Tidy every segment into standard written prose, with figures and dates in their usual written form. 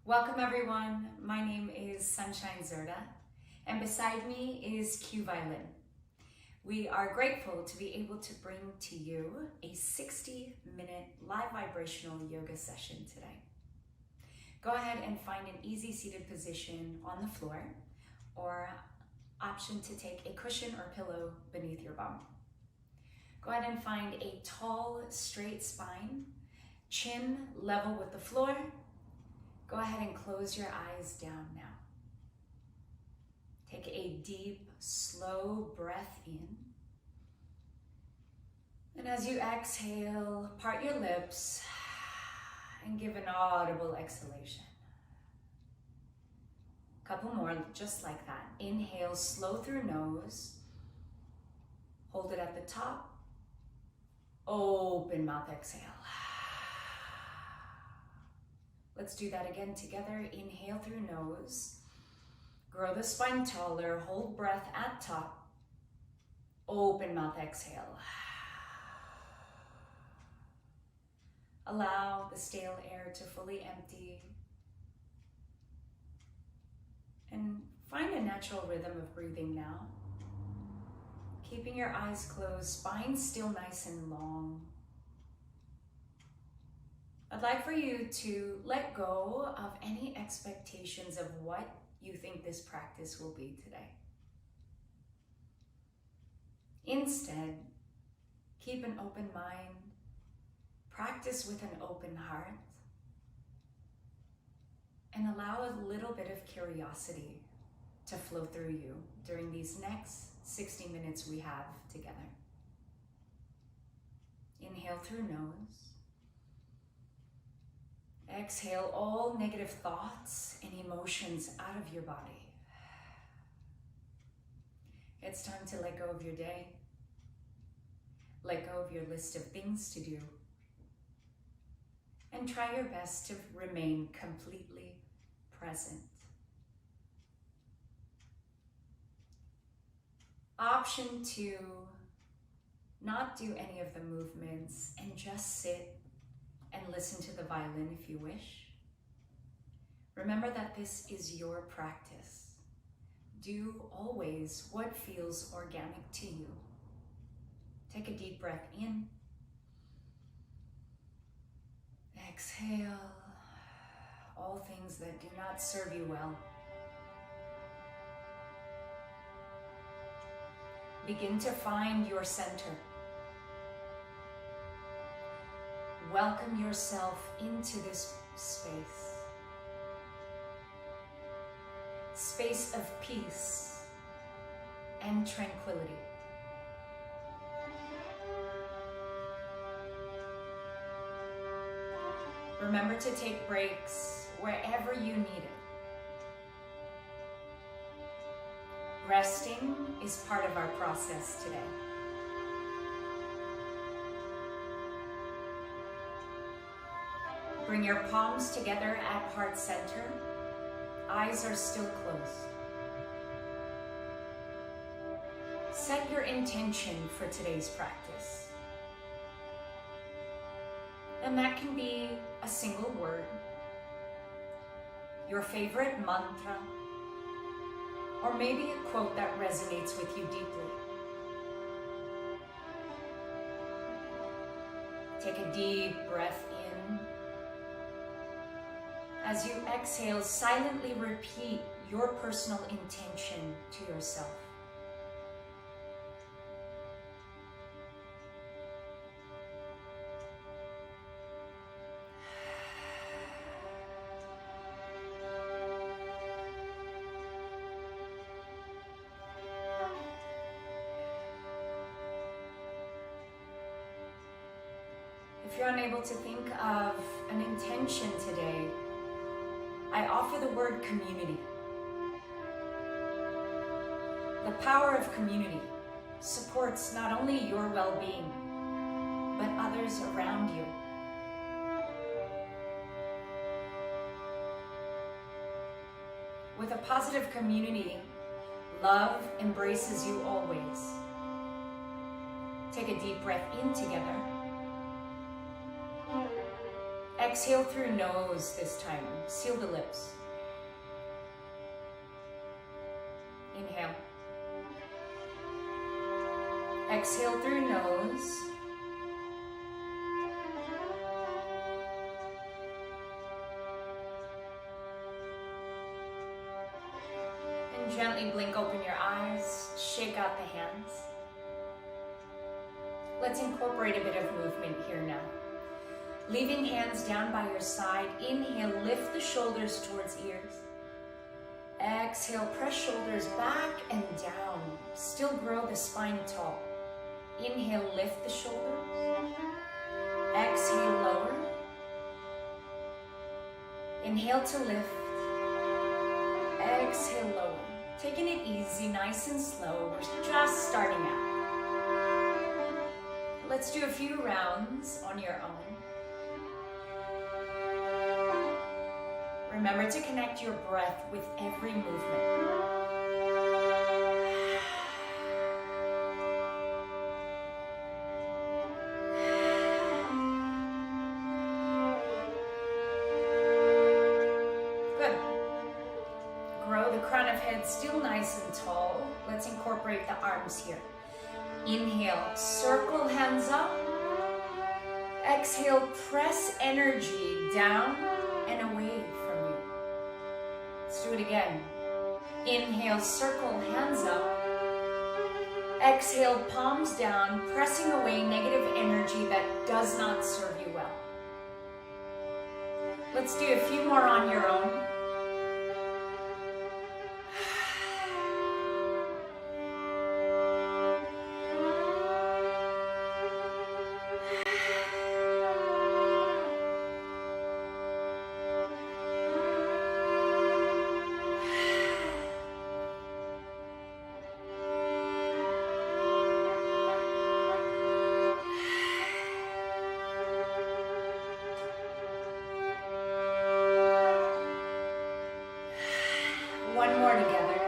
Welcome everyone, my name is Sunshine Zerda, and beside me is Q Violin. We are grateful to be able to bring to you a 60-minute live vibrational yoga session today. Go ahead and find an easy seated position on the floor, or option to take a cushion or pillow beneath your bum. Go ahead and find a tall, straight spine, chin level with the floor. Go ahead and close your eyes down now. Take a deep, slow breath in. And as you exhale, part your lips and give an audible exhalation. A couple more, just like that. Inhale, slow through nose. Hold it at the top. Open mouth, exhale. Let's do that again together. Inhale through nose. Grow the spine taller. Hold breath at top. Open mouth, exhale. Allow the stale air to fully empty. And find a natural rhythm of breathing now. Keeping your eyes closed, spine still nice and long. I'd like for you to let go of any expectations of what you think this practice will be today. Instead, keep an open mind, practice with an open heart, and allow a little bit of curiosity to flow through you during these next 60 minutes we have together. Inhale through nose. Exhale all negative thoughts and emotions out of your body. It's time to let go of your day. Let go of your list of things to do. And try your best to remain completely present. Option 2, not do any of the movements and just sit and listen to the violin if you wish. Remember that this is your practice. Do always what feels organic to you. Take a deep breath in. Exhale all things that do not serve you well. Begin to find your center. Welcome yourself into this space. Space of peace and tranquility. Remember to take breaks wherever you need it. Resting is part of our process today. Bring your palms together at heart center. Eyes are still closed. Set your intention for today's practice. And that can be a single word, your favorite mantra, or maybe a quote that resonates with you deeply. Take a deep breath in. As you exhale, silently repeat your personal intention to yourself. If you're unable to think of an intention today, I offer the word community. The power of community supports not only your well-being, but others around you. With a positive community, love embraces you always. Take a deep breath in together. Exhale through nose this time. Seal the lips. Inhale. Exhale through nose. And gently blink open your eyes. Shake out the hands. Let's incorporate a bit of movement here now. Leaving hands down by your side. Inhale, lift the shoulders towards ears. Exhale, press shoulders back and down. Still grow the spine tall. Inhale, lift the shoulders. Exhale, lower. Inhale to lift. Exhale, lower. Taking it easy, nice and slow. We're just starting out. Let's do a few rounds on your own. Remember to connect your breath with every movement. Good. Grow the crown of head still nice and tall. Let's incorporate the arms here. Inhale, circle hands up. Exhale, press energy down and away from you. Let's do it again. Inhale, circle hands up. Exhale, palms down, pressing away negative energy that does not serve you well. Let's do a few more on your own. One more together.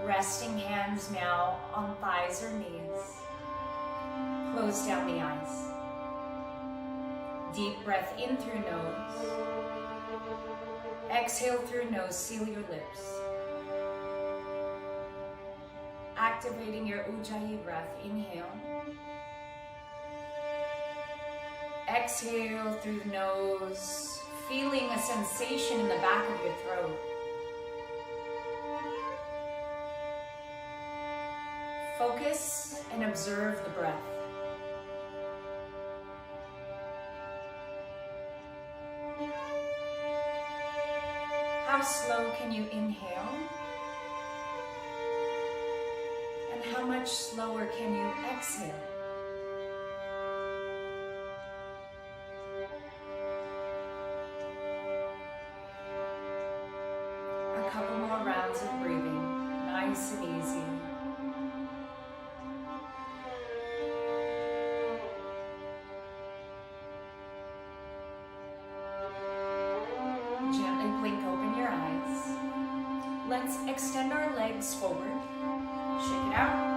Resting hands now on thighs or knees. Close down the eyes. Deep breath in through nose. Exhale through nose, seal your lips. Activating your Ujjayi breath, inhale. Exhale through the nose, feeling a sensation in the back of your throat. Focus and observe the breath. How slow can you inhale? And how much slower can you exhale? A couple more rounds of breathing, nice and easy. Gently blink open your eyes. Let's extend our legs forward. Shake it out.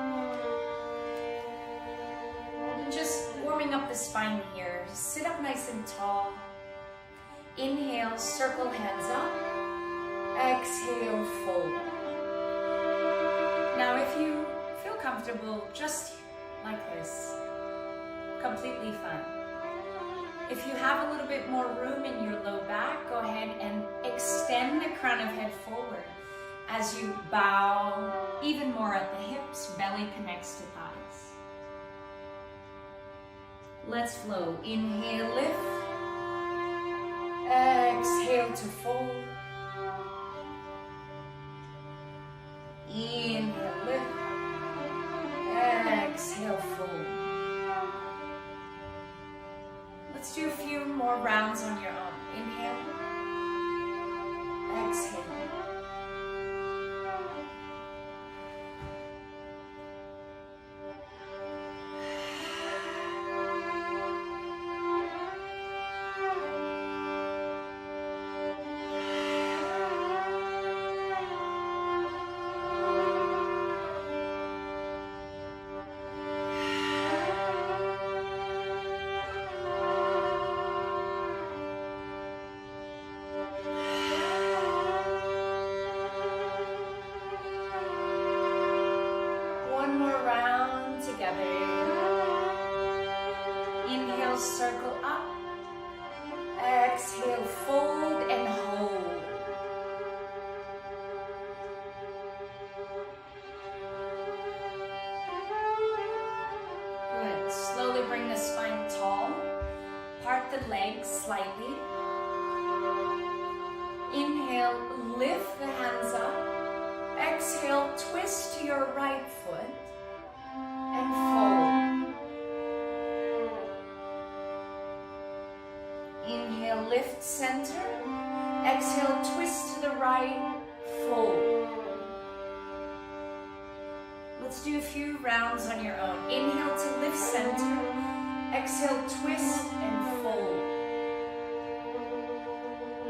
Just warming up the spine here. Sit up nice and tall. Inhale, circle hands up. Exhale, fold. Now if you feel comfortable just like this, completely fine. If you have a little bit more room in your low back, go ahead and extend the crown of head forward as you bow even more at the hips, belly connects to thighs. Let's flow. Inhale, lift. Exhale to fold. Inhale, lift. Exhale, fold. Let's do a few more rounds on your own. Inhale. Exhale. Inhale, lift the hands up. Exhale, twist to your right foot and fold. Inhale, lift center. Exhale, twist to the right, fold. Let's do a few rounds on your own. Inhale to lift center. Exhale, twist and fold.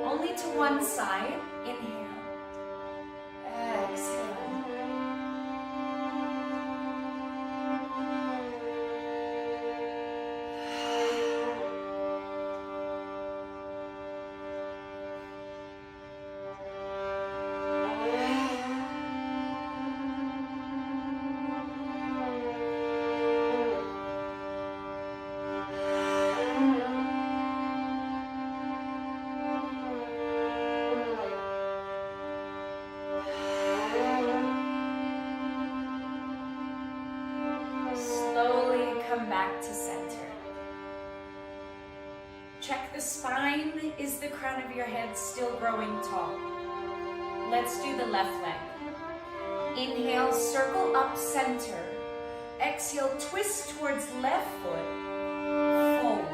Only to one side. Inhale. Exhale. Back to center. Check the spine. Is the crown of your head still growing tall? Let's do the left leg. Inhale, circle up center. Exhale, twist towards left foot. Fold.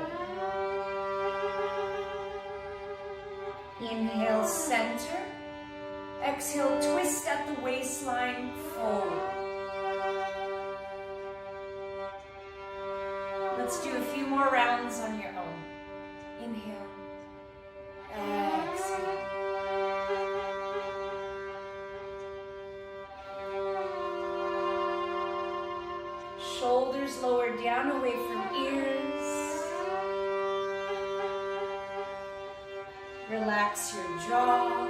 Inhale, center. Exhale, twist at the waistline. Fold. Let's do a few more rounds on your own. Inhale. Exhale. Shoulders lower down away from ears. Relax your jaw.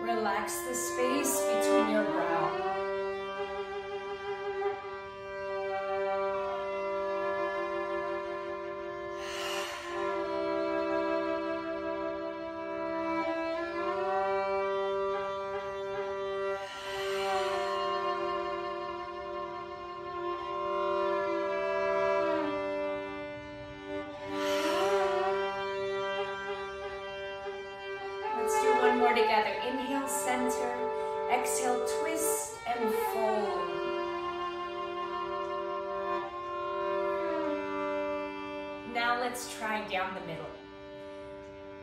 Relax the space between your brow. More together. Inhale, center. Exhale, twist and fold. Now let's try down the middle.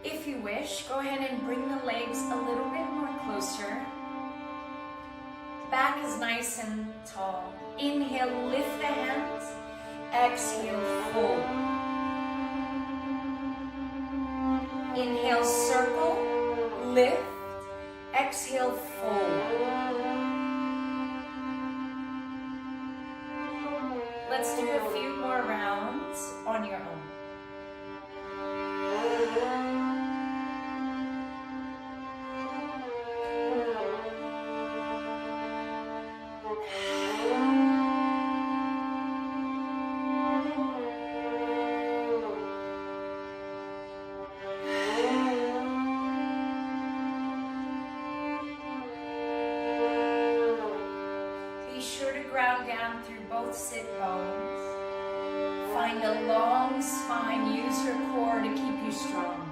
If you wish, go ahead and bring the legs a little bit more closer. Back is nice and tall. Inhale, lift the hands. Exhale, fold. Inhale, circle. Lift, exhale, fold. Let's do a few more rounds on your own. Down through both sit bones. Find a long spine. Use your core to keep you strong.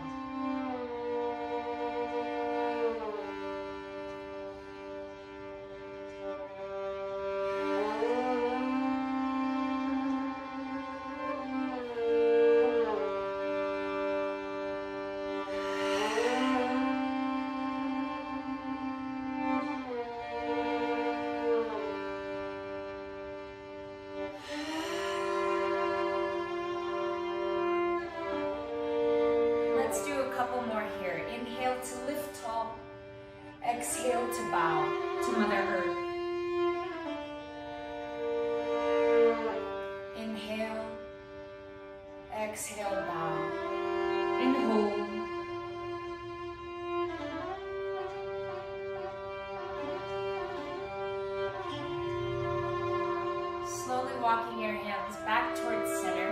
Let's do a couple more here. Inhale to lift tall. Exhale to bow to Mother Earth. Inhale. Exhale, bow. And hold. Slowly walking your hands back towards center.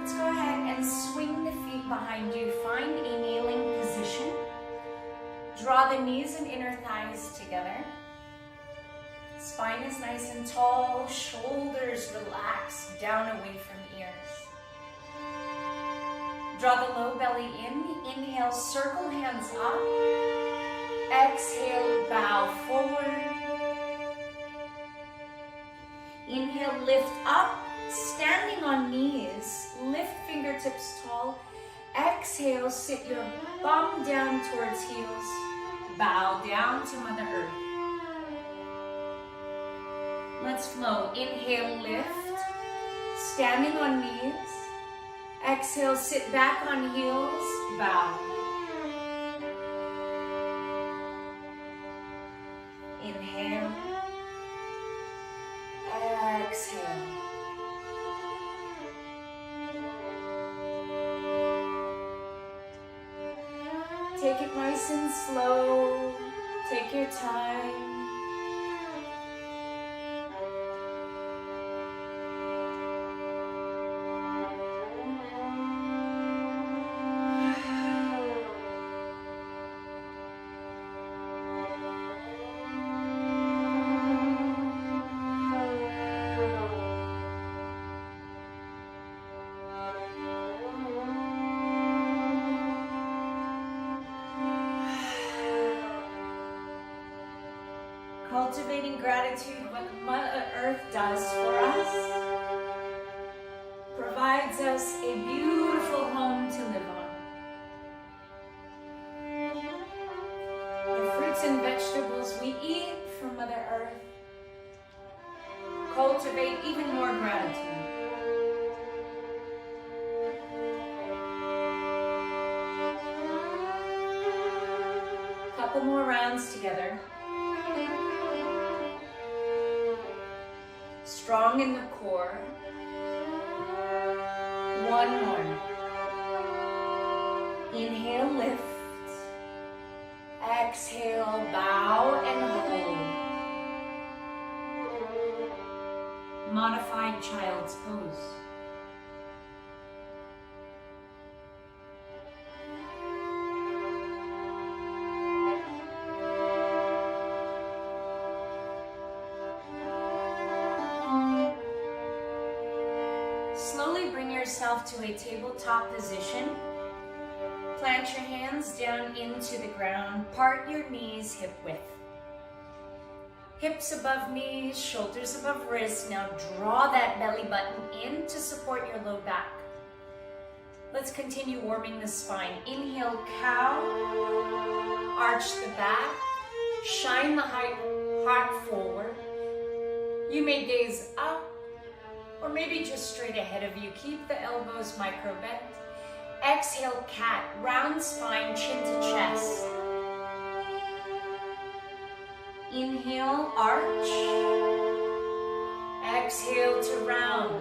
Let's go ahead and swing the feet behind you. Find a kneeling position. Draw the knees and inner thighs together. Spine is nice and tall. Shoulders relax down away from ears. Draw the low belly in. Inhale, circle hands up. Exhale, bow forward. Inhale, lift up, standing on knees. Lift fingertips tall. Exhale, sit your bum down towards heels. Bow down to Mother Earth. Let's flow. Inhale, lift, standing on knees. Exhale, sit back on heels, bow. Inhale. Exhale. Take it nice and slow. Take your time. Cultivating gratitude, what Mother Earth does for us, provides us a beautiful home to live on. The fruits and vegetables we eat from Mother Earth cultivate even more gratitude. Couple more rounds together. Strong in the core. One more. Inhale, lift. Exhale, bow and hold. Modified child's pose. Slowly bring yourself to a tabletop position. Plant your hands down into the ground. Part your knees hip width. Hips above knees, shoulders above wrists. Now draw that belly button in to support your low back. Let's continue warming the spine. Inhale, cow. Arch the back. Shine the heart forward. You may gaze up, or maybe just straight ahead of you. Keep the elbows micro bent. Exhale, cat. Round spine, chin to chest. Inhale, arch. Exhale to round.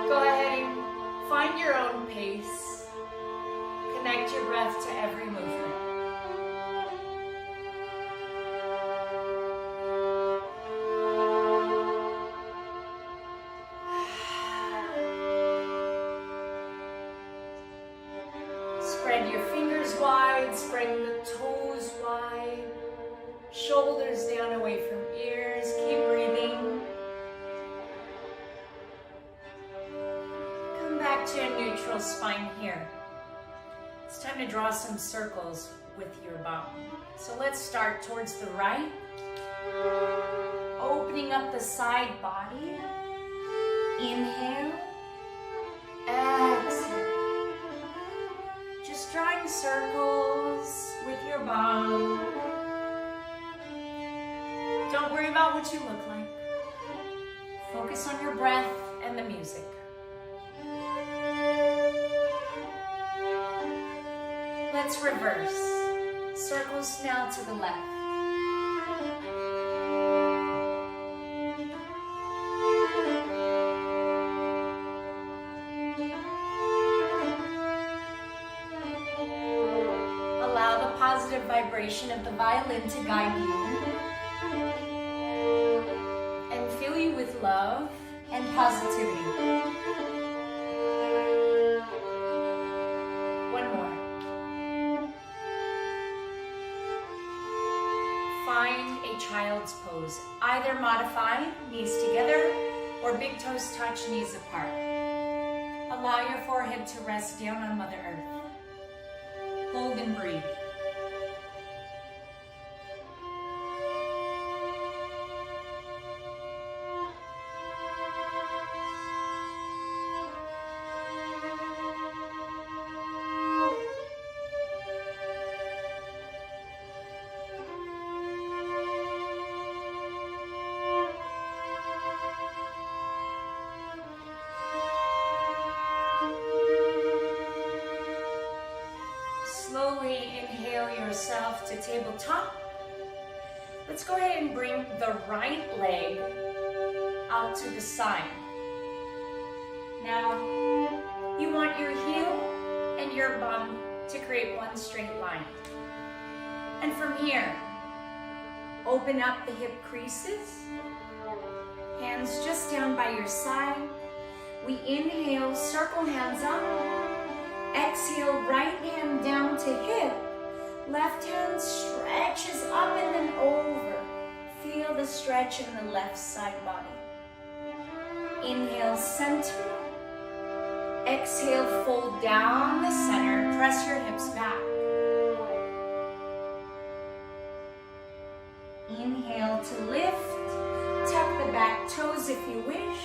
Go ahead and find your own pace. Connect your breath to every movement. Spread your fingers wide, spread the toes wide, shoulders down away from ears. Keep breathing. Come back to a neutral spine here. It's time to draw some circles with your bum. So let's start towards the right, opening up the side body. Inhale, exhale. Just drawing circles with your bum. Don't worry about what you look like. Focus on your breath and the music. Let's reverse. Circles now to the left. Positive vibration of the violin to guide you and fill you with love and positivity. One more. Find a child's pose. Either modified, knees together, or big toes touch, knees apart. Allow your forehead to rest down on Mother Earth. Hold and breathe. Slowly inhale yourself to tabletop. Let's go ahead and bring the right leg out to the side. Now, you want your heel and your bum to create one straight line. And from here, open up the hip creases. Hands just down by your side. We inhale, circle hands up. Exhale, right hand down to hip. Left hand stretches up and then over. Feel the stretch in the left side body. Inhale, center. Exhale, fold down the center. Press your hips back. Inhale to lift. Tuck the back toes if you wish.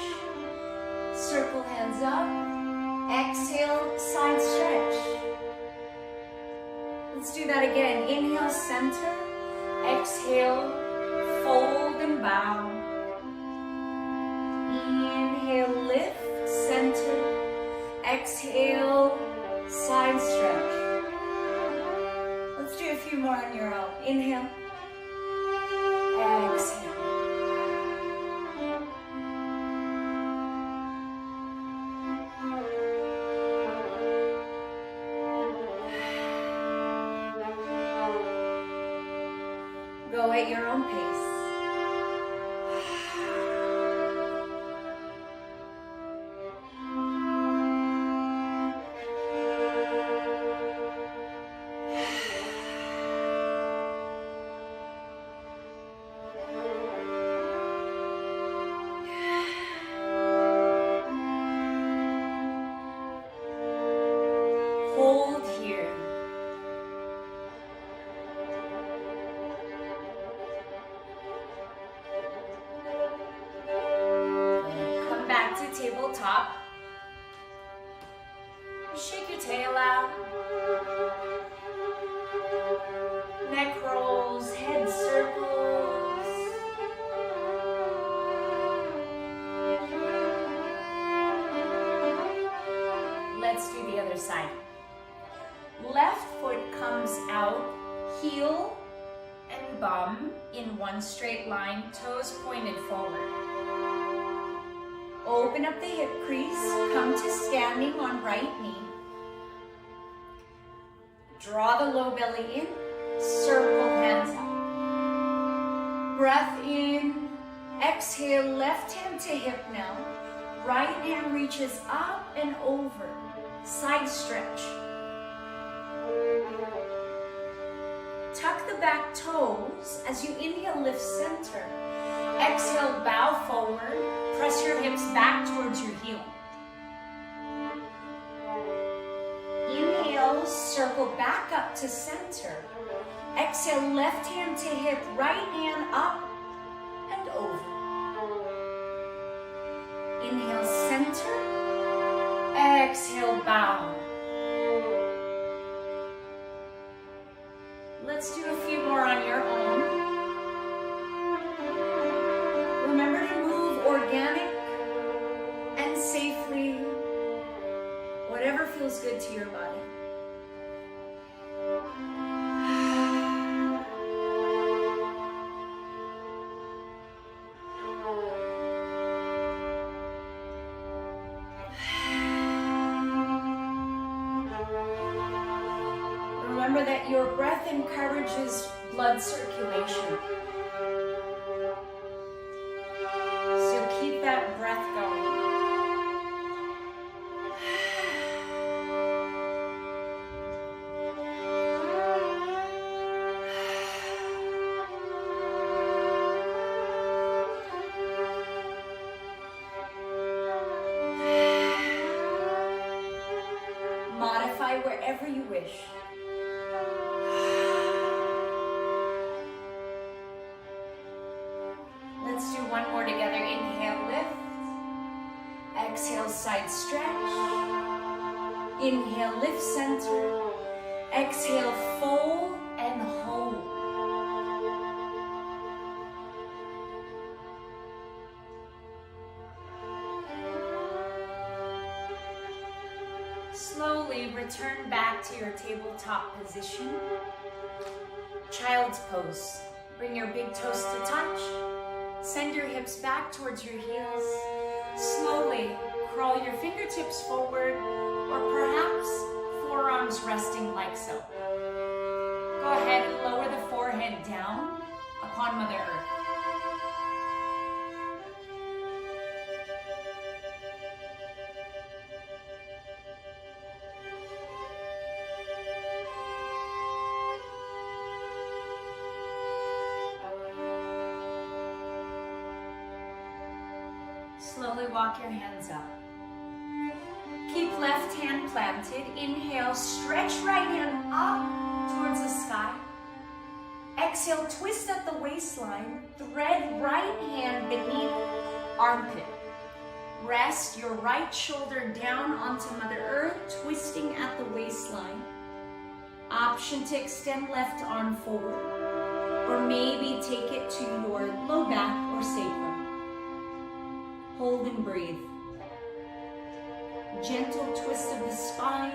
Circle hands up. Exhale, side stretch. Let's do that again. Inhale, center. Exhale, fold and bow. Inhale, lift, center. Exhale, side stretch. Let's do a few more on your own. Inhale. Exhale. Go at your own pace. Hold here. Come back to tabletop. Shake your tail out. Neck rolls, head circles. Let's do the other side. Left foot comes out, heel and bum in one straight line, toes pointed forward. Open up the hip crease, come to standing on right knee. Draw the low belly in, circle hands up. Breath in, exhale, left hand to hip now. Right hand reaches up and over, side stretch. Tuck the back toes as you inhale, lift center. Exhale, bow forward. Press your hips back towards your heel. Inhale, circle back up to center. Exhale, left hand to hip, right hand up and over. Inhale, center. Exhale, bow. Let's do a few more on your own. Remember to move organic and safely, whatever feels good to your body. Remember that your breath encourages blood circulation. So keep that breath going. Sigh wherever you wish. Let's do one more together. Inhale, lift. Exhale, side stretch. Inhale, lift center. Exhale, fold and hold. Slowly return back to your tabletop position. Child's pose. Bring your big toes to touch. Send your hips back towards your heels. Slowly crawl your fingertips forward, or perhaps forearms resting like so. Go ahead and lower the forehead down upon Mother Earth. Slowly walk your hands up. Keep left hand planted. Inhale, stretch right hand up towards the sky. Exhale, twist at the waistline. Thread right hand beneath armpit. Rest your right shoulder down onto Mother Earth, twisting at the waistline. Option to extend left arm forward, or maybe take it to your low back or sacrum. Hold and breathe. Gentle twist of the spine,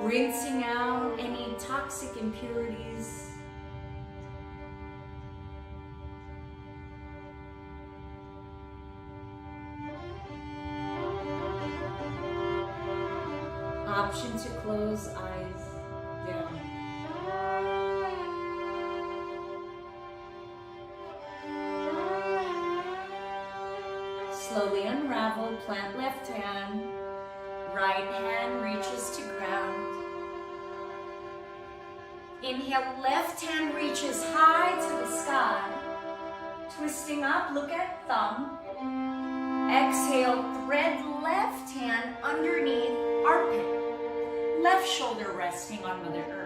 rinsing out any toxic impurities. Option to close eyes down. Slowly unravel, plant left hand, right hand reaches to ground. Inhale, left hand reaches high to the sky. Twisting up, look at thumb. Exhale, thread left hand underneath armpit. Left shoulder resting on Mother Earth.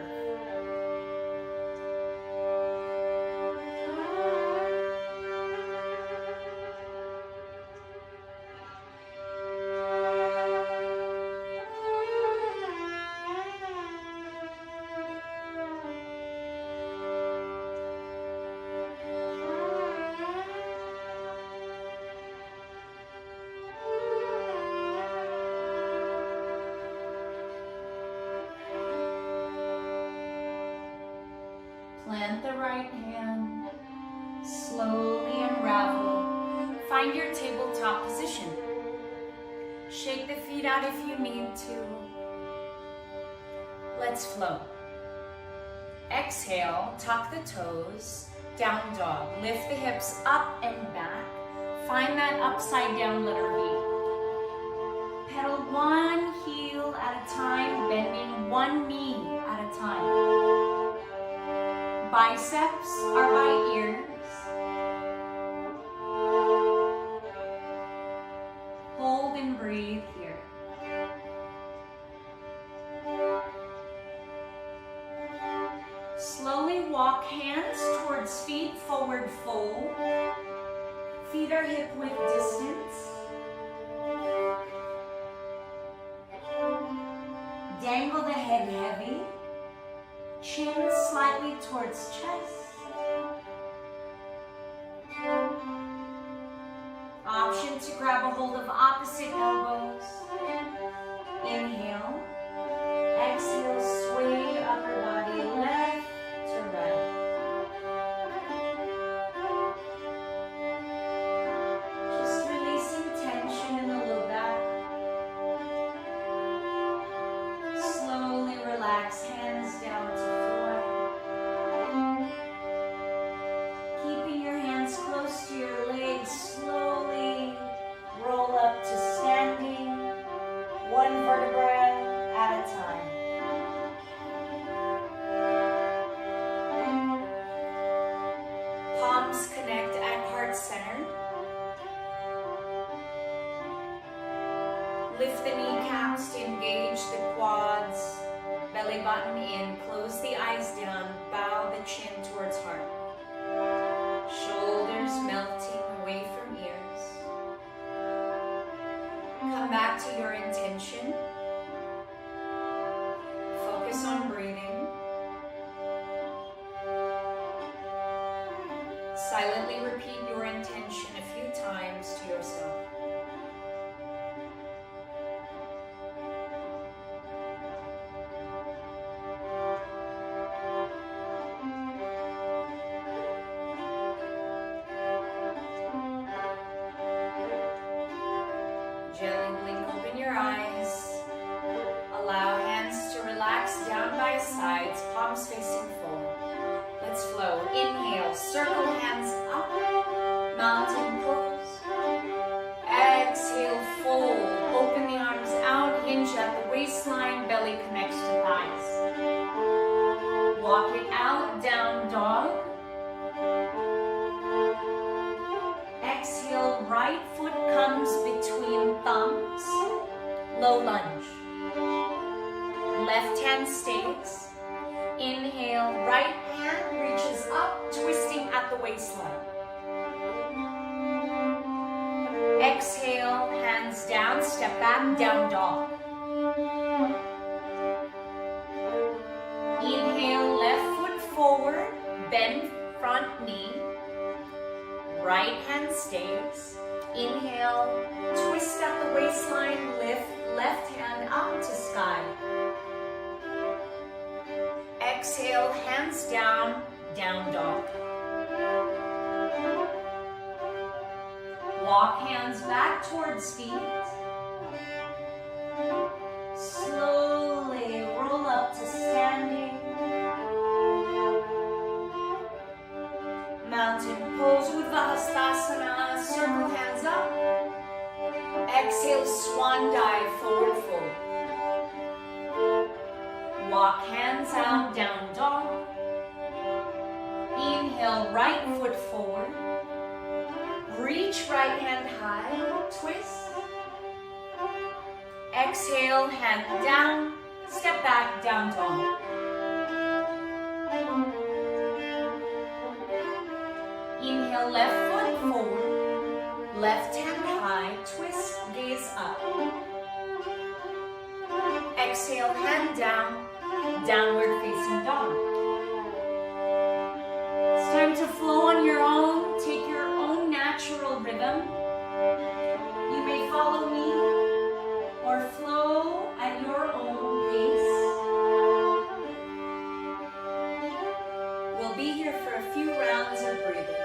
Plant the right hand, slowly unravel. Find your tabletop position. Shake the feet out if you need to. Let's flow. Exhale, tuck the toes, down dog. Lift the hips up and back. Find that upside down letter V. Pedal one heel at a time, bending one knee at a time. Biceps are by ears. Hold and breathe here. Slowly walk hands towards feet, forward fold. Feet are hip width distance. Dangle the head heavy. Chin slightly towards chest. Option to grab a hold of opposite elbows. Inhale. Exhale, sway upper body left to right. Just releasing tension in the low back. Slowly relax, hands down to floor. Keeping your hands close to your legs, slowly roll up to standing, one vertebra at a time. Palms connect at heart center. Lift the kneecaps to engage the quads belly button in, close the eyes down, bow the chin towards heart. Shoulders melting away from ears. Come back to your intention. Focus on breathing. Silently repeat your intention a few times to yourself. Gently blink open your eyes. Allow hands to relax down by sides, palms facing forward. Let's flow. Inhale, circle hands up, mountain pose. Exhale, fold. Open the arms out, hinge at the waistline, belly connects to thighs. Walk it out, down dog. Exhale, right foot comes between thumbs, low lunge. Left hand stays. Inhale, right hand reaches up, twisting at the waistline. Exhale, hands down, step back, down dog. Inhale, left foot forward, bend front knee. Right hand stays. Inhale, twist at the waistline, lift left hand up to sky. Exhale, hands down, down dog. Walk hands back towards feet. Slowly roll up to standing. Mountain pose, Uttanasana, circle hands up. Exhale, swan dive, forward fold. Walk hands out, down dog. Inhale, right foot forward. Reach right hand high, twist. Exhale, hand down, step back, down dog. Inhale, left foot forward, left hand high, twist, gaze up. Exhale, hand down, downward facing dog. It's time to flow on your own, take your own natural rhythm. You may follow me or flow at your own pace. We'll be here for a few rounds of breathing.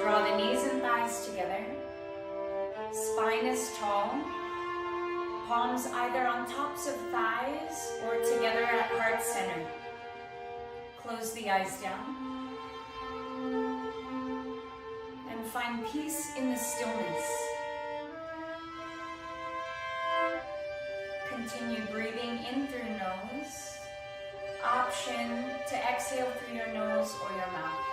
Draw the knees and thighs together. Spine is tall. Palms either on tops of thighs or together at heart center. Close the eyes down. And find peace in the stillness. Continue breathing in through nose. Option to exhale through your nose or your mouth.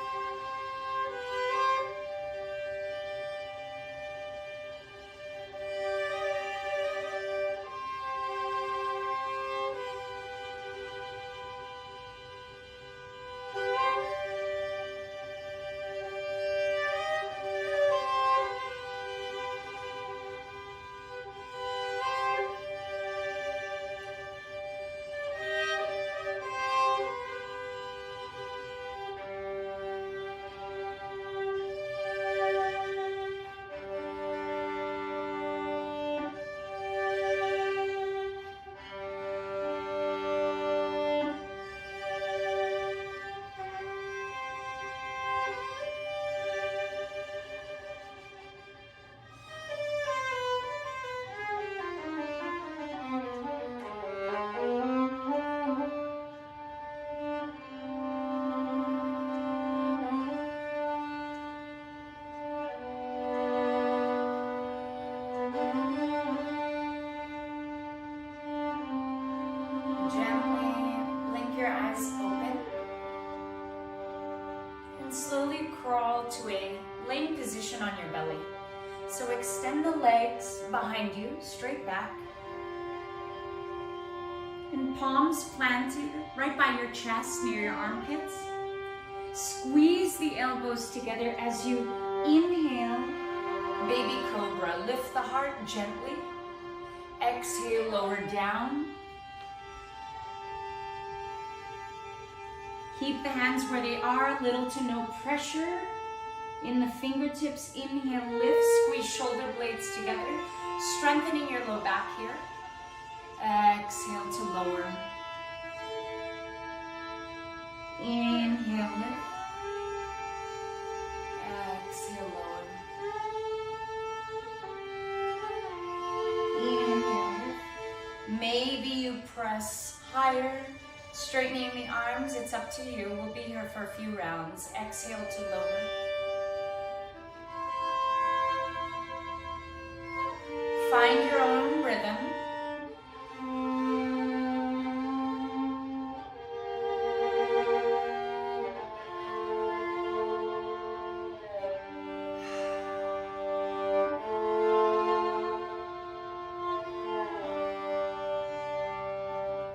Slowly crawl to a laying position on your belly. So extend the legs behind you, straight back. And palms planted right by your chest near your armpits. Squeeze the elbows together as you inhale, baby cobra. Lift the heart gently. Exhale, lower down. Keep the hands where they are, little to no pressure. In the fingertips, inhale, lift, squeeze shoulder blades together, strengthening your low back here. Exhale to lower. Inhale, lift. Exhale, lower. Inhale, lift. Maybe you press higher. Straightening the arms, it's up to you. We'll be here for a few rounds. Exhale to lower. Find your own rhythm.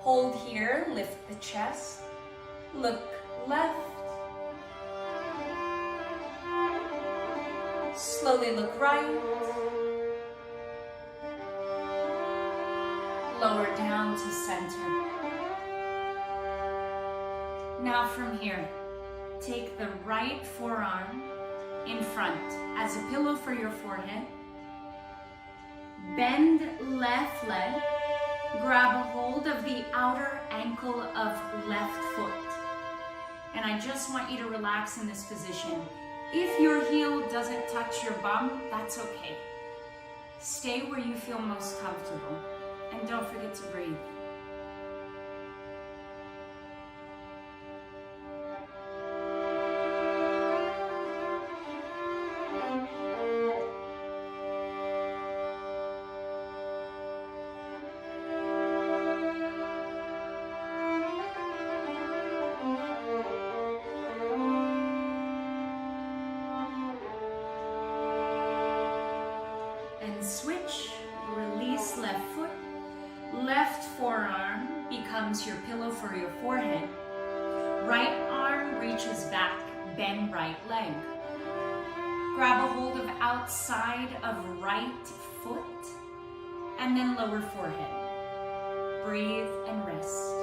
Hold here, lift the chest, look left, slowly look right, lower down to center. Now from here, take the right forearm in front as a pillow for your forehead, bend left leg, grab a hold of the outer ankle of left foot. And I just want you to relax in this position. If your heel doesn't touch your bum, that's okay. Stay where you feel most comfortable. And don't forget to breathe. Switch, release left foot, left forearm becomes your pillow for your forehead, right arm reaches back, bend right leg. Grab a hold of outside of right foot, and then lower forehead. Breathe and rest.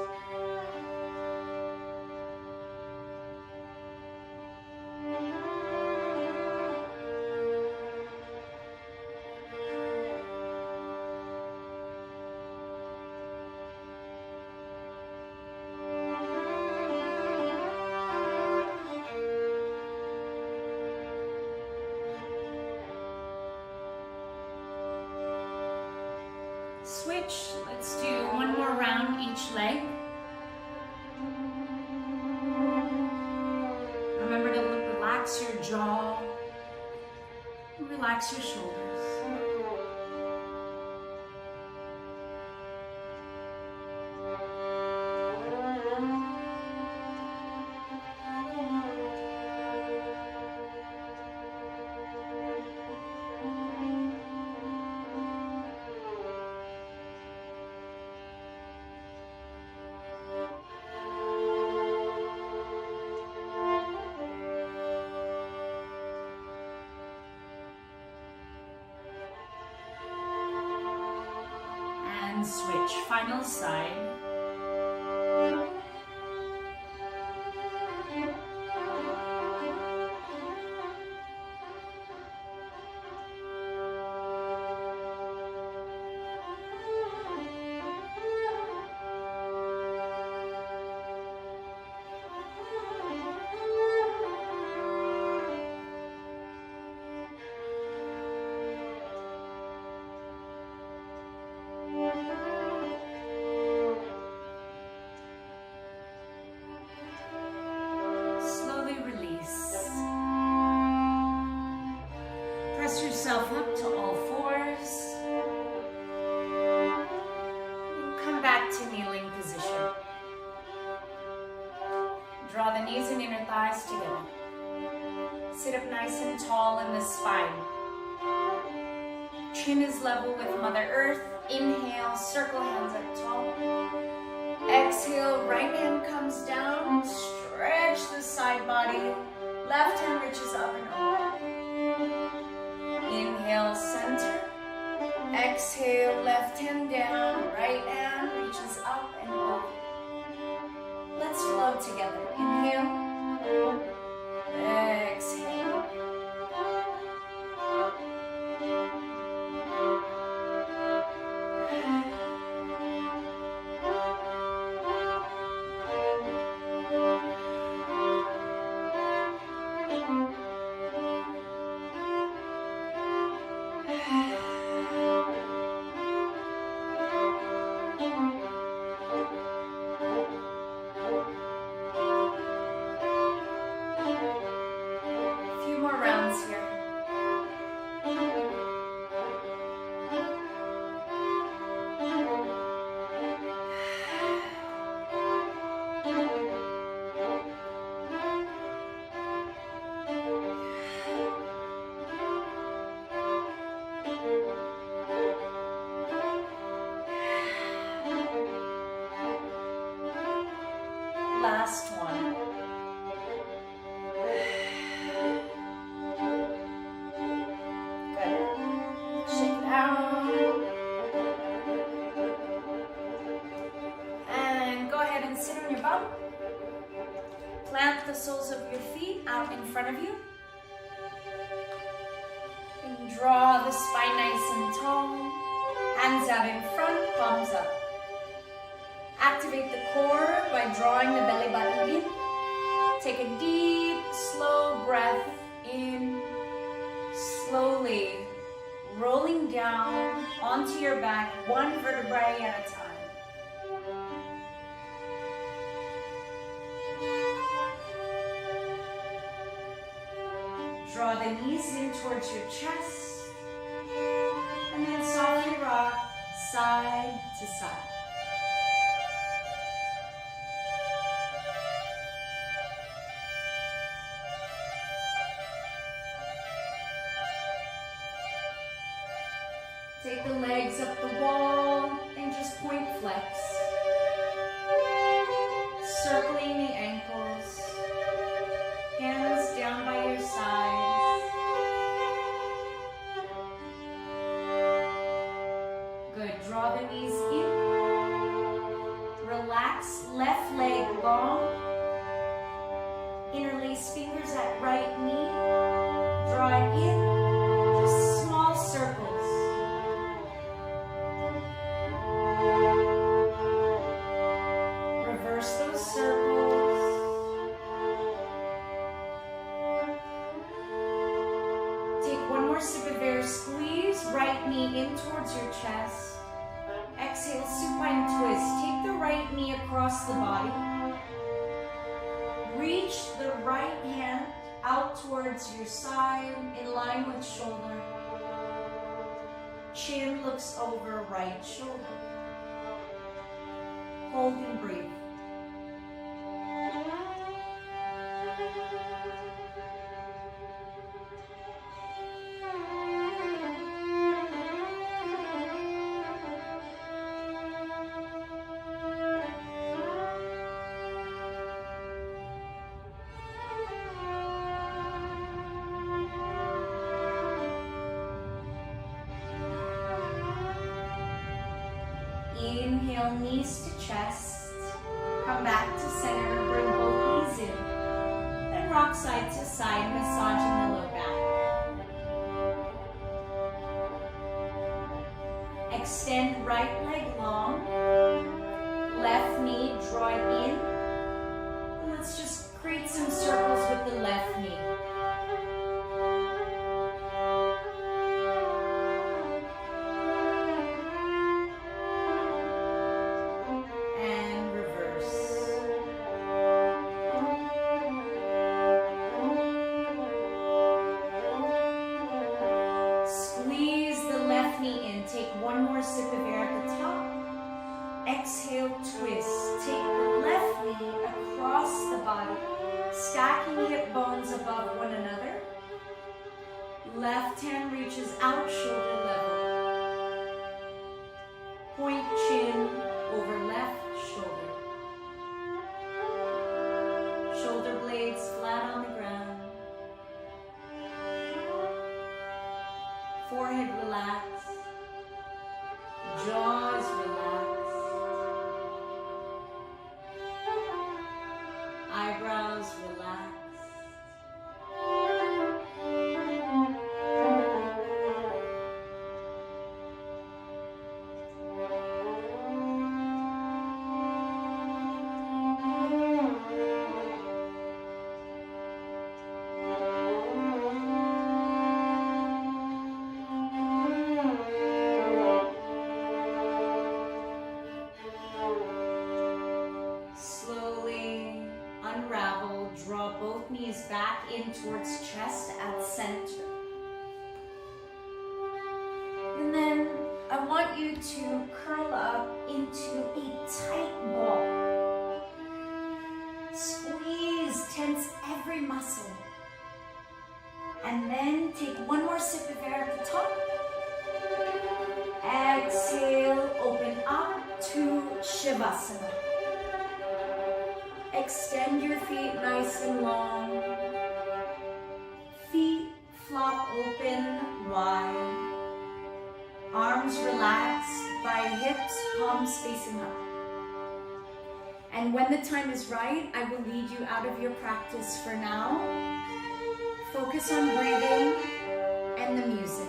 Switch. Let's do one more round each leg. Remember to relax your jaw and relax your shoulders. And switch. Final side. Press yourself up to all fours. And come back to kneeling position. Draw the knees and inner thighs together. Sit up nice and tall in the spine. Chin is level with Mother Earth. Inhale, circle hands up tall. Exhale, right hand comes down. Stretch the side body. Left hand reaches up and over. Inhale, center. Exhale, left hand down. Right hand reaches up and over. Let's flow together. Inhale. Exhale. Last one. Good. Shake it out. And go ahead and sit on your bum. Plant the soles of your feet out in front of you. And draw the spine nice and tall. Hands out in front, palms up. Activate the core by drawing the belly button in. Take a deep, slow breath in. Slowly rolling down onto your back, one vertebrae at a time. Draw the knees in towards your chest. And then softly rock side to side. Take the legs up the wall and just point flex. Circling the ankles. Hands down by your sides. Good. Draw the knees in. Relax. Left leg long. Interlace fingers at right knee. Draw it in. Just small circles. Sip of air, squeeze right knee in towards your chest. exhale, supine twist. Take the right knee across the body. Reach the right hand out towards your side, in line with shoulder. Chin looks over right shoulder. Hold and breathe. Inhale, knees to chest. Come back to center, bring both knees in. Then rock side to side, massaging the low back. Extend right leg long. Left knee, draw it in. And let's just create some circles with the left knee. Exhale, twist. Take the left knee across the body, stacking hip bones above one another. Left hand reaches out, shoulder level. Point chin over left shoulder. Shoulder blades flat on the ground. Forehead relax. Jaws relax. Eyebrows relax. Unravel, draw both knees back in towards chest at center. And then I want you to curl up into a tight ball. Squeeze, tense every muscle. And then take one more sip of air at the top. Exhale, open up to Shavasana. Extend your feet nice and long. Feet flop open wide. Arms relaxed by hips, palms facing up. And when the time is right, I will lead you out of your practice for now. Focus on breathing and the music.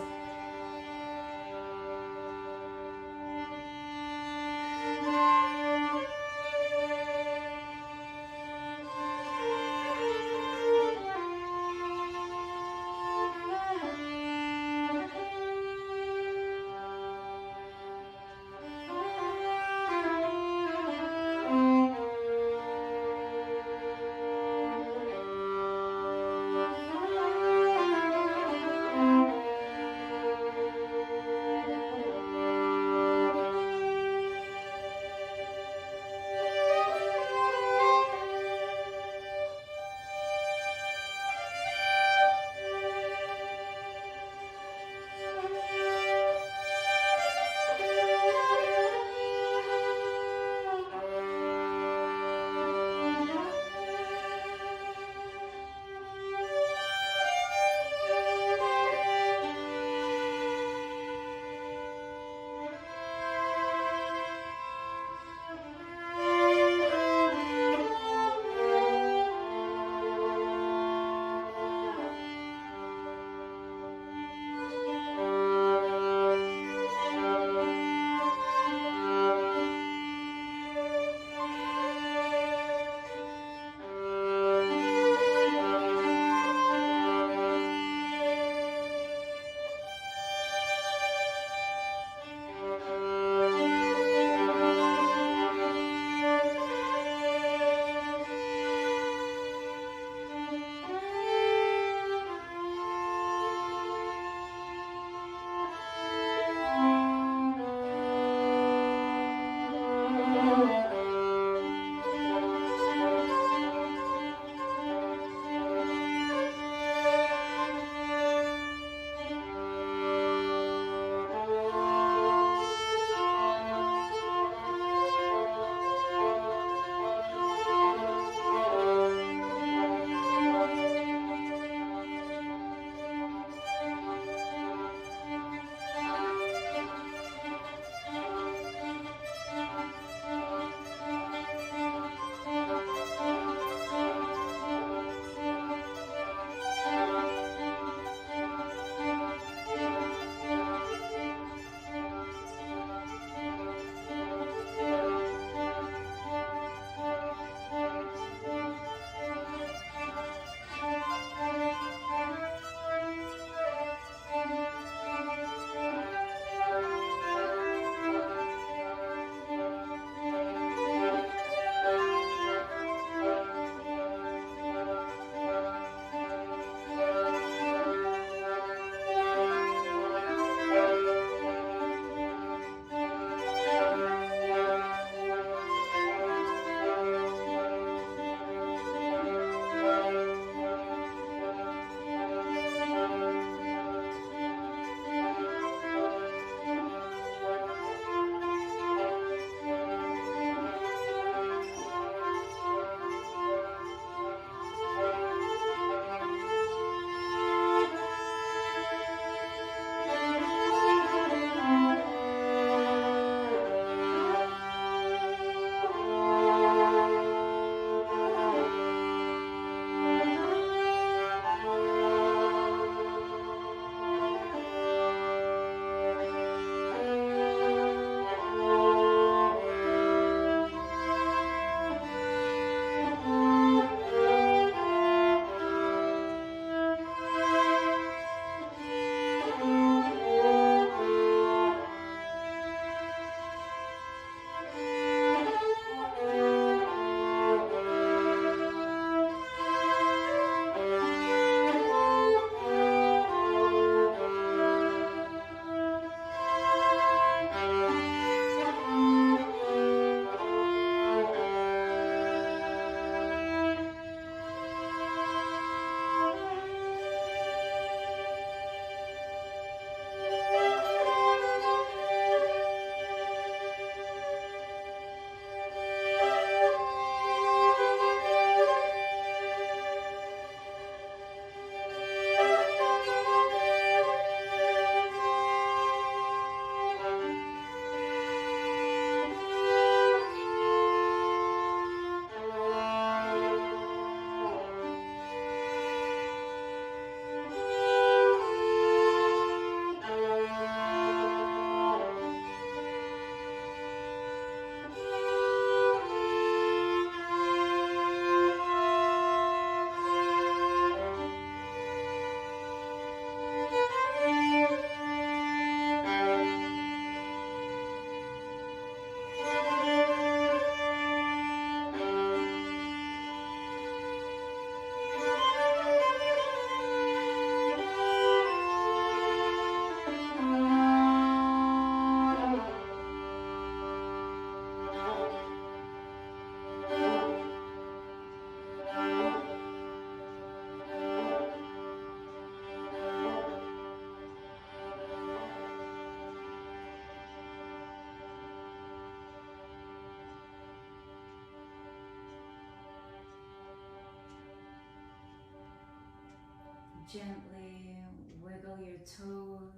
Gently wiggle your toes,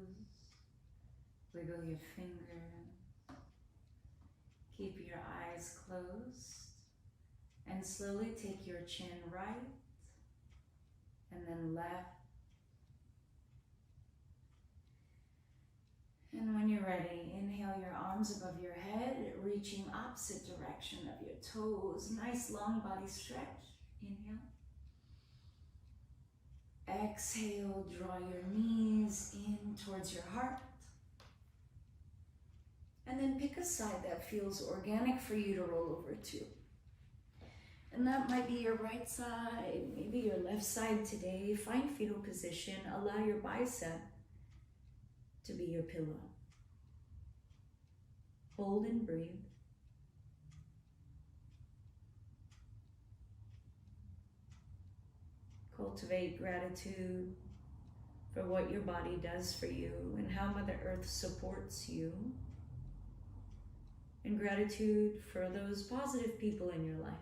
wiggle your fingers. Keep your eyes closed and slowly take your chin right and then left. And when you're ready, inhale your arms above your head, reaching opposite direction of your toes. Nice long body stretch. Inhale. Exhale, draw your knees in towards your heart. And then pick a side that feels organic for you to roll over to. And that might be your right side, maybe your left side today. Find fetal position. Allow your bicep to be your pillow. Hold and breathe. Cultivate gratitude for what your body does for you and how Mother Earth supports you. And gratitude for those positive people in your life.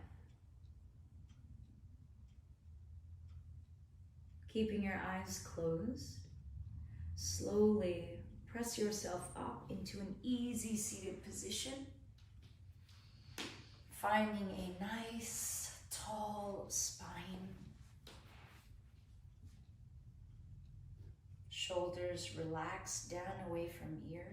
Keeping your eyes closed, slowly press yourself up into an easy seated position. Finding a nice, tall spine. Shoulders relax down away from ears.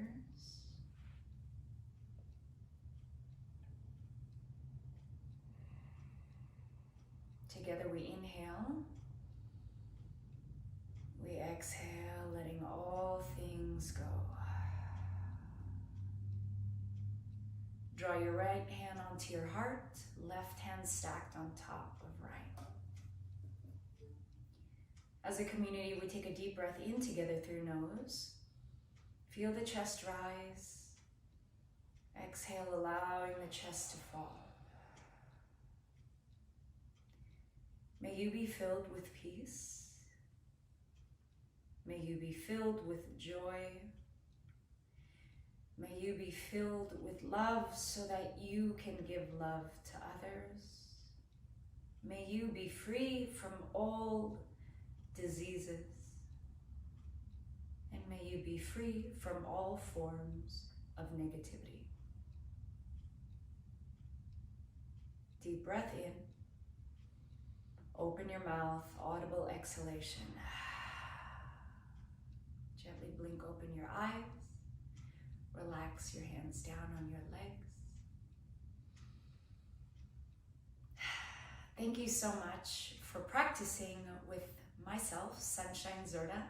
Together we inhale. We exhale, letting all things go. Draw your right hand onto your heart, left hand stacked on top of right. As a community, we take a deep breath in together through nose. Feel the chest rise. Exhale, allowing the chest to fall. May you be filled with peace. May you be filled with joy. May you be filled with love so that you can give love to others. May you be free from all diseases. And may you be free from all forms of negativity. Deep breath in. Open your mouth, audible exhalation. Gently blink open your eyes. Relax your hands down on your legs. Thank you so much for practicing with myself, Sunshine Zerda,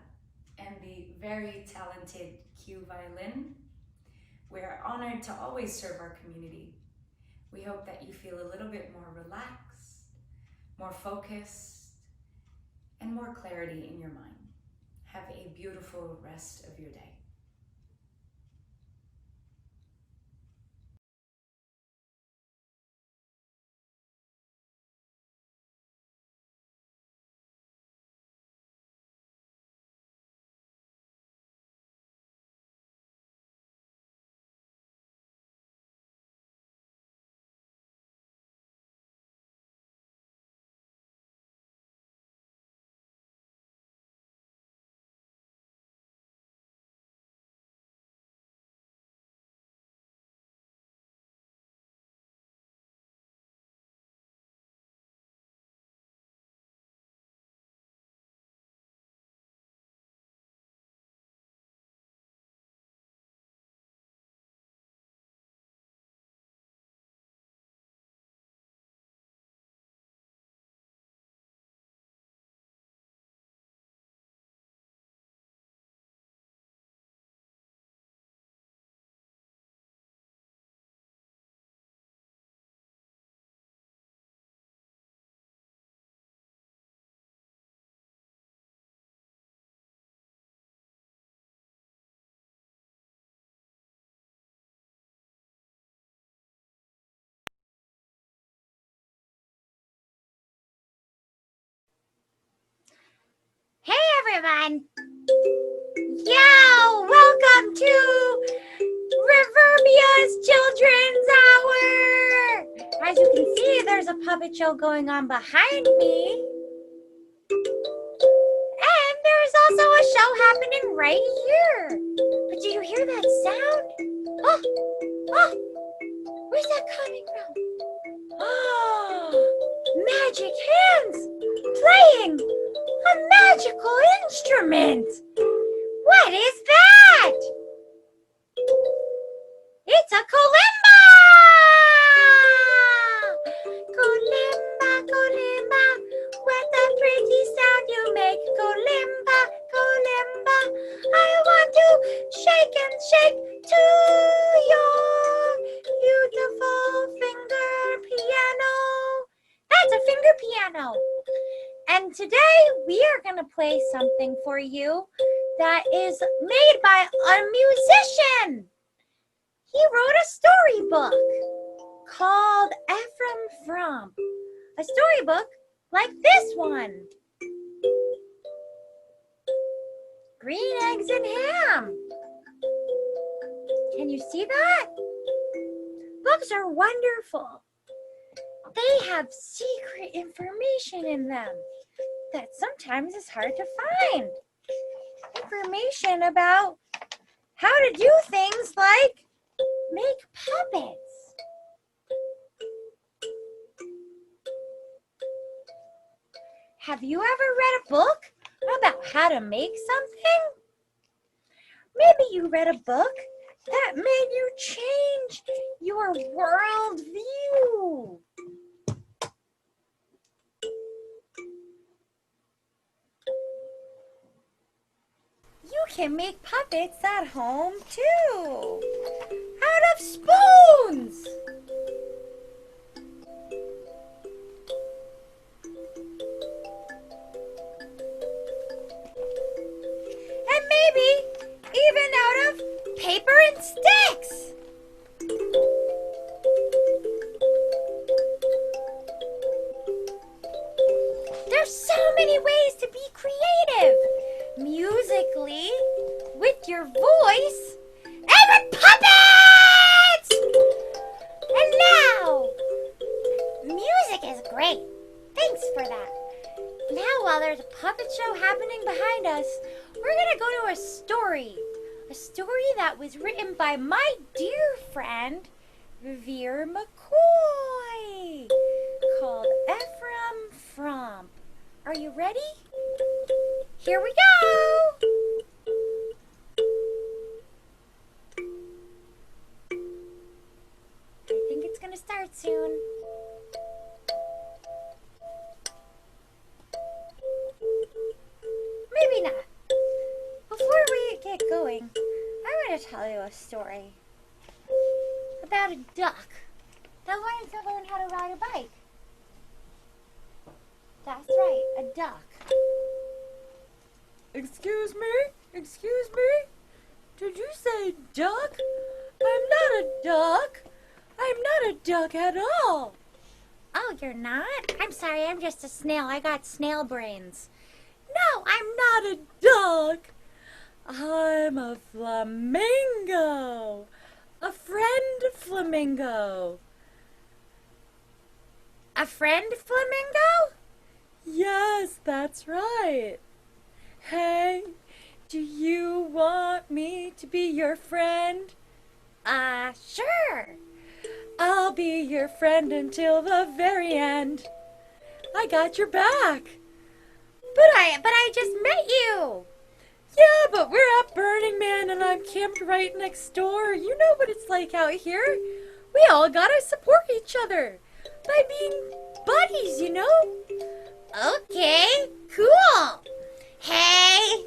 and the very talented Q Violin. We are honored to always serve our community. We hope that you feel a little bit more relaxed, more focused, and more clarity in your mind. Have a beautiful rest of your day. Everyone. Yo, welcome to Reverbia's Children's Hour. As you can see, there's a puppet show going on behind me. And also a show happening right here. But do you hear that sound? Oh, where's that coming from? Oh, magic hands playing a magical instrument. What is that? It's a kalimba! Kalimba, kalimba, what a pretty sound you make. Kalimba, kalimba, I want to shake and shake to your beautiful finger piano. That's a finger piano. And today we are going to play something for you that is made by a musician. He wrote a storybook called Ephraim Fromp. A storybook like this one. Green eggs and ham. Can you see that? Books are wonderful. They have secret information in them that sometimes is hard to find. Information about how to do things like make puppets. Have you ever read a book about how to make something? Maybe you read a book that made you change your world view. You can make puppets at home too, out of spoons. And maybe even out of paper and sticks. There's so many ways to be creative. Musically, with your voice, and with puppets! And now, music is great. Thanks for that. Now, while there's a puppet show happening behind us, we're going to go to a story. A story that was written by my dear friend, Reverbia Embassy, called Ephraim Fromp. Are you ready? Here we go! I think it's gonna start soon. Maybe not. Before we get going, I want to tell you a story about a duck that wanted to learn how to ride a bike. That's right, a duck. Excuse me? Excuse me? Did you say duck? I'm not a duck. I'm not a duck at all. Oh, you're not? I'm sorry, I'm just a snail. I got snail brains. No, I'm not a Duck. I'm a flamingo. A friend flamingo. a friend flamingo? Yes, that's right. Hey, do you want me to be your friend? Sure. I'll be your friend until the very end. I got your back. But I just met you. Yeah, but we're at Burning Man and I'm camped right next door. You know what it's like out here. We all gotta support each other by being buddies, you know? Okay, cool. Hey,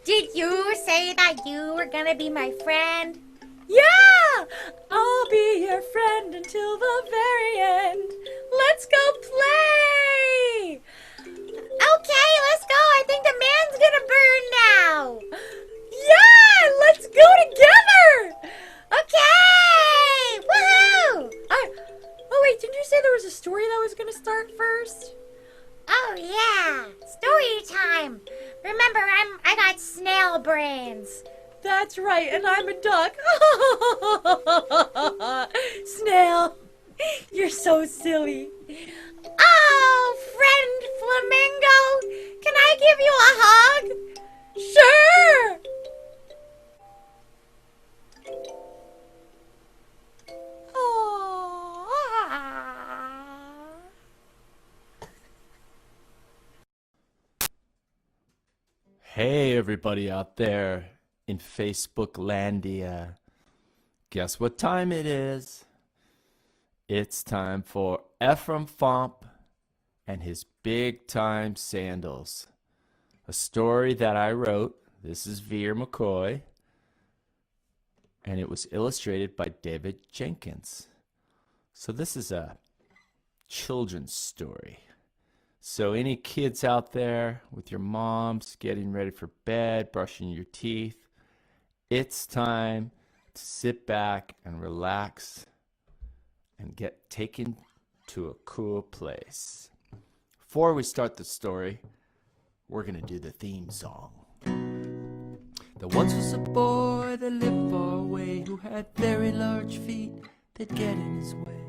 did you say that you were gonna be my friend? Yeah! I'll be your friend until the very end. Let's go play! Okay, let's go. I think the man's gonna burn now. Yeah! Let's go together! Okay! Woohoo! Oh wait, didn't you say there was a story that was gonna start first? Oh yeah, story time. Remember, I got snail brains. That's right, and I'm a duck. Snail, you're so silly. Oh, friend flamingo, can I give you a hug? Sure! Aww. Hey, everybody out there in Facebook Landia. Guess what time it is? It's time for Ephraim Fomp and his Big Time Sandals. A story that I wrote. This is Veer McCoy. And it was illustrated by David Jenkins. So this is a children's story. So any kids out there with your moms getting ready for bed, brushing your teeth, it's time to sit back and relax and get taken to a cool place. Before we start the story, we're going to do the theme song. There once was a boy that lived far away who had very large feet that get in his way.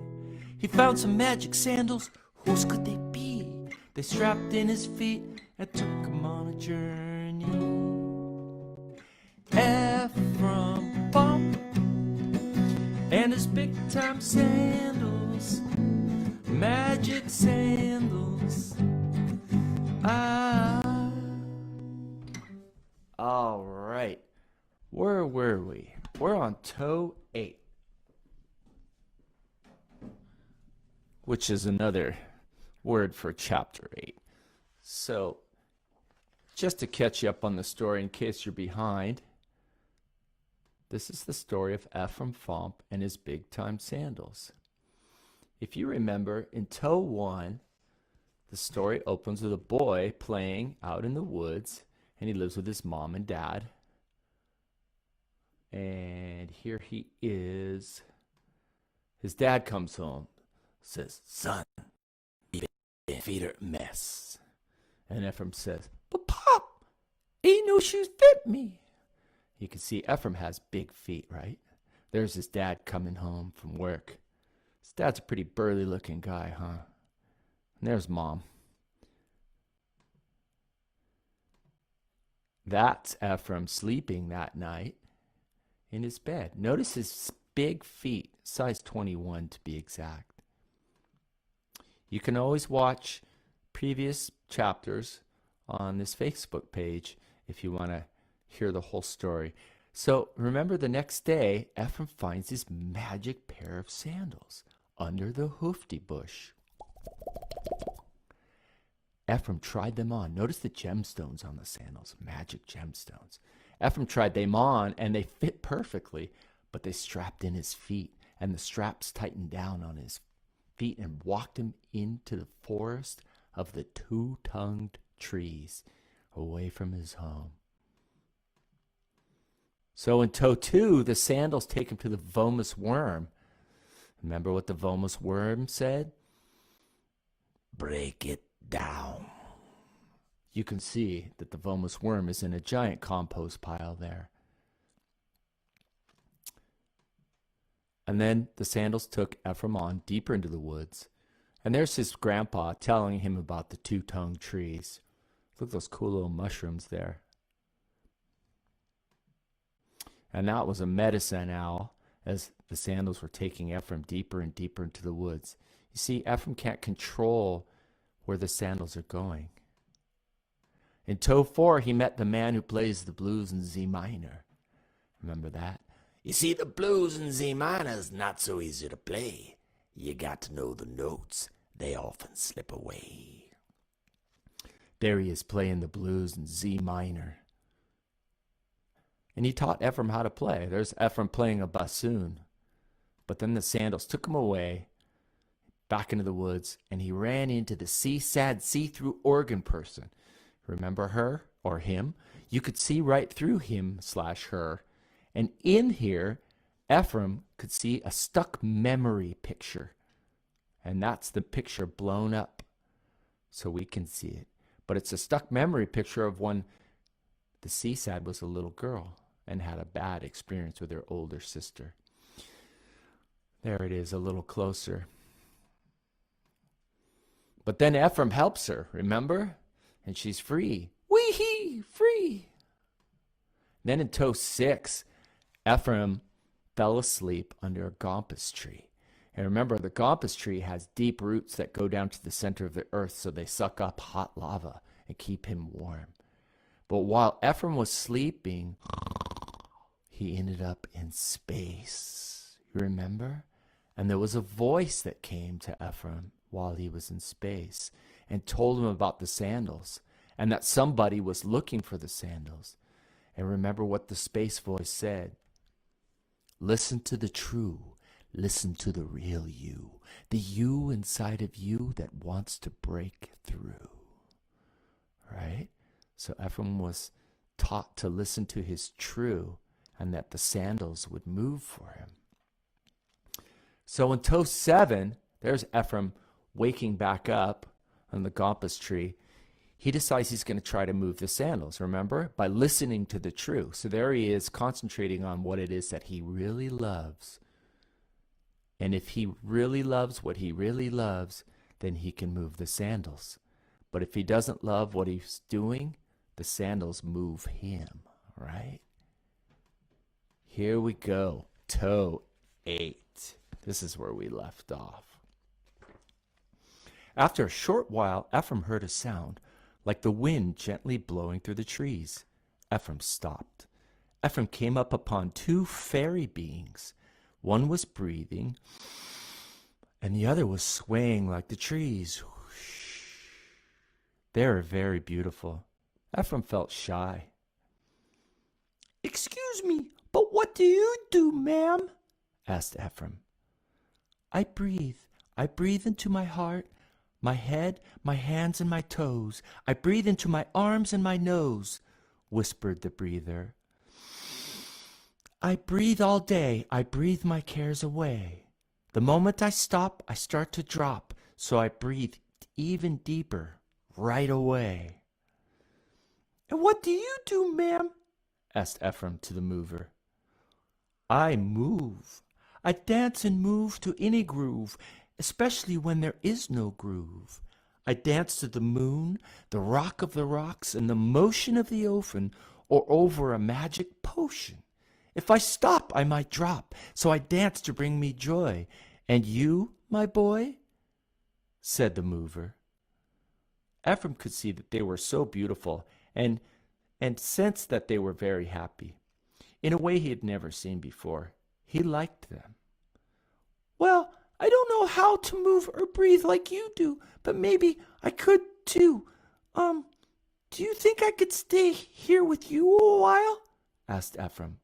He found some magic sandals. Whose could they be? They strapped in his feet and took him on a journey. Ephraim Bump and his big time sandals, magic sandals. All right, where were we? We're on toe 8, which is another word for chapter 8. So, just to catch you up on the story in case you're behind, this is the story of Ephraim Fomp and his big time sandals. If you remember, in toe 1, the story opens with a boy playing out in the woods, and he lives with his mom and dad. And here he is. His dad comes home, says, "Son, feet are a mess." And Ephraim says, "But Pop, ain't no shoes fit me." You can see Ephraim has big feet, right? There's his dad coming home from work. His dad's a pretty burly looking guy, huh? And there's Mom. That's Ephraim sleeping that night in his bed. Notice his big feet, size 21 to be exact. You can always watch previous chapters on this Facebook page if you want to hear the whole story. So remember, the next day, Ephraim finds his magic pair of sandals under the hoofty bush. Ephraim tried them on. Notice the gemstones on the sandals, magic gemstones. Ephraim tried them on, and they fit perfectly, but they strapped in his feet, and the straps tightened down on his feet and walked him into the forest of the two-tongued trees, away from his home. So in toe 2, the sandals take him to the Vomus worm. Remember what the Vomus worm said? "Break it down." You can see that the Vomus worm is in a giant compost pile there. And then the sandals took Ephraim on deeper into the woods. And there's his grandpa telling him about the two-tongued trees. Look at those cool little mushrooms there. And that was a medicine owl as the sandals were taking Ephraim deeper and deeper into the woods. You see, Ephraim can't control where the sandals are going. In toe 4, he met the man who plays the blues in Z minor. Remember that? You see, the blues in Z minor is not so easy to play. You got to know the notes. They often slip away. There he is playing the blues in Z minor. And he taught Ephraim how to play. There's Ephraim playing a bassoon. But then the sandals took him away, back into the woods, and he ran into the sad see-through organ person. Remember her or him? You could see right through him/her. And in here, Ephraim could see a stuck memory picture. And that's the picture blown up so we can see it. But it's a stuck memory picture of when the Seasad was a little girl and had a bad experience with her older sister. There it is, a little closer. But then Ephraim helps her, remember? And she's free. Wee-hee, free. Then in toe 6, Ephraim fell asleep under a gompus tree. And remember, the gompus tree has deep roots that go down to the center of the earth, so they suck up hot lava and keep him warm. But while Ephraim was sleeping, he ended up in space. You remember? And there was a voice that came to Ephraim while he was in space and told him about the sandals and that somebody was looking for the sandals. And remember what the space voice said. Listen to the true. Listen to the real you. The you inside of you that wants to break through. Right? So Ephraim was taught to listen to his true and that the sandals would move for him. So in toe 7, there's Ephraim waking back up on the gompus tree. He decides he's going to try to move the sandals, remember? By listening to the true. So there he is concentrating on what it is that he really loves. And if he really loves what he really loves, then he can move the sandals. But if he doesn't love what he's doing, the sandals move him, right? Here we go, toe 8. This is where we left off. After a short while, Ephraim heard a sound, like the wind gently blowing through the trees. Ephraim stopped. Ephraim came up upon 2 fairy beings. One was breathing, and the other was swaying like the trees. They were very beautiful. Ephraim felt shy. "Excuse me, but what do you do, ma'am?" asked Ephraim. I breathe into my heart, my head, my hands, and my toes. I breathe into my arms and my nose," whispered the breather. "I breathe all day, I breathe my cares away. The moment I stop, I start to drop, so I breathe even deeper right away." "And what do you do, ma'am?" asked Ephraim to the mover. "I move. I dance and move to any groove, especially when there is no groove. I dance to the moon, the rock of the rocks, and the motion of the ocean, or over a magic potion. If I stop, I might drop, so I dance to bring me joy. And you, my boy?" said the mover. Ephraim could see that they were so beautiful and sensed that they were very happy. In a way he had never seen before. He liked them. "Well, I don't know how to move or breathe like you do, but maybe I could too. Do you think I could stay here with you a while?" asked Ephraim.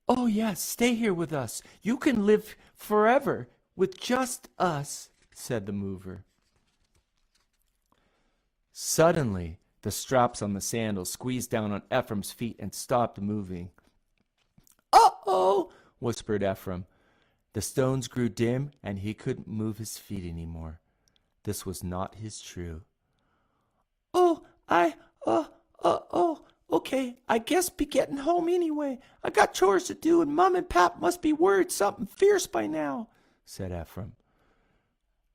"Oh yes, stay here with us. You can live forever with just us," said the mover. Suddenly, the straps on the sandals squeezed down on Ephraim's feet and stopped moving. "Uh-oh," whispered Ephraim. The stones grew dim, and he couldn't move his feet anymore. This was not his true. Okay, I guess be getting home anyway. I got chores to do, and Mom and Pap must be worried something fierce by now," said Ephraim.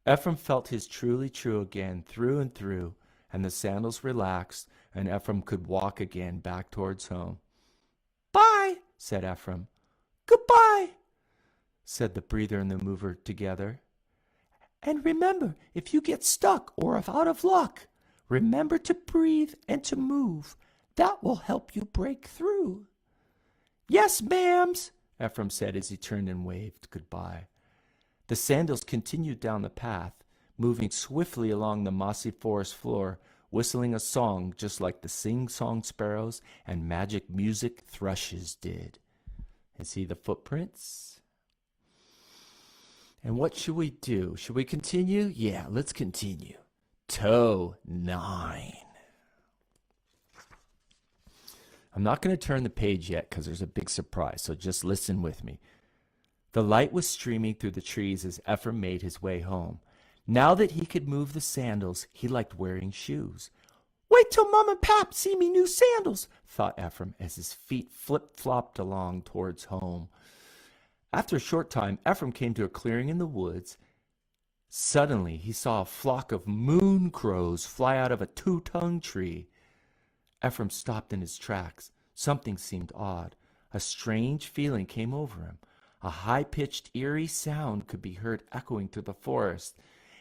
Ephraim felt his truly true again through and through, and the sandals relaxed, and Ephraim could walk again back towards home. "Bye," said Ephraim. "Goodbye," said the breather and the mover together. "And remember, if you get stuck or if out of luck, remember to breathe and to move. That will help you break through." "Yes, ma'ams," Ephraim said as he turned and waved goodbye. The sandals continued down the path, moving swiftly along the mossy forest floor, whistling a song just like the sing-song sparrows and magic music thrushes did. And see the footprints? And what should we do? Should we continue? Yeah, let's continue. Toe 9. I'm not going to turn the page yet because there's a big surprise, so just listen with me. The light was streaming through the trees as Ephraim made his way home. Now that he could move the sandals, he liked wearing shoes. "Wait till Mom and Pap see me new sandals," thought Ephraim as his feet flip-flopped along towards home. After a short time, Ephraim came to a clearing in the woods. Suddenly, he saw a flock of moon crows fly out of a two-tongue tree. Ephraim stopped in his tracks. Something seemed odd. A strange feeling came over him. A high-pitched, eerie sound could be heard echoing through the forest,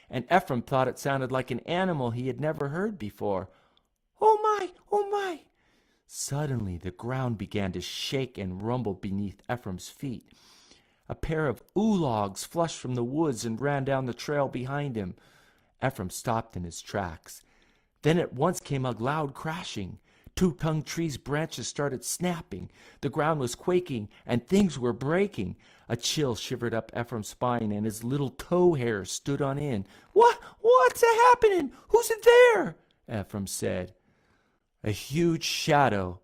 and Ephraim thought it sounded like an animal he had never heard before. "Oh my! Oh my!" Suddenly, the ground began to shake and rumble beneath Ephraim's feet. A pair of oologs flushed from the woods and ran down the trail behind him. Ephraim stopped in his tracks. Then at once came a loud crashing. Two-tongue trees' branches started snapping. The ground was quaking, and things were breaking. A chill shivered up Ephraim's spine, and his little toe hairs stood on end. What's happening? Who's it there?" Ephraim said. A huge shadow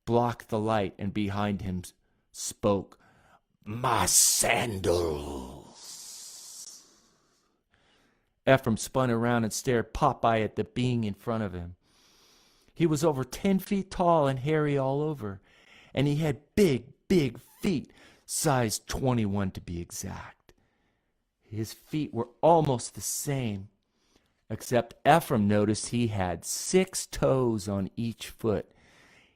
blocked the light, and behind him spoke, "My sandals." Ephraim spun around and stared pop-eyed at the being in front of him. He was over 10 feet tall and hairy all over, and he had big, big feet, size 21 to be exact. His feet were almost the same, except Ephraim noticed he had 6 toes on each foot.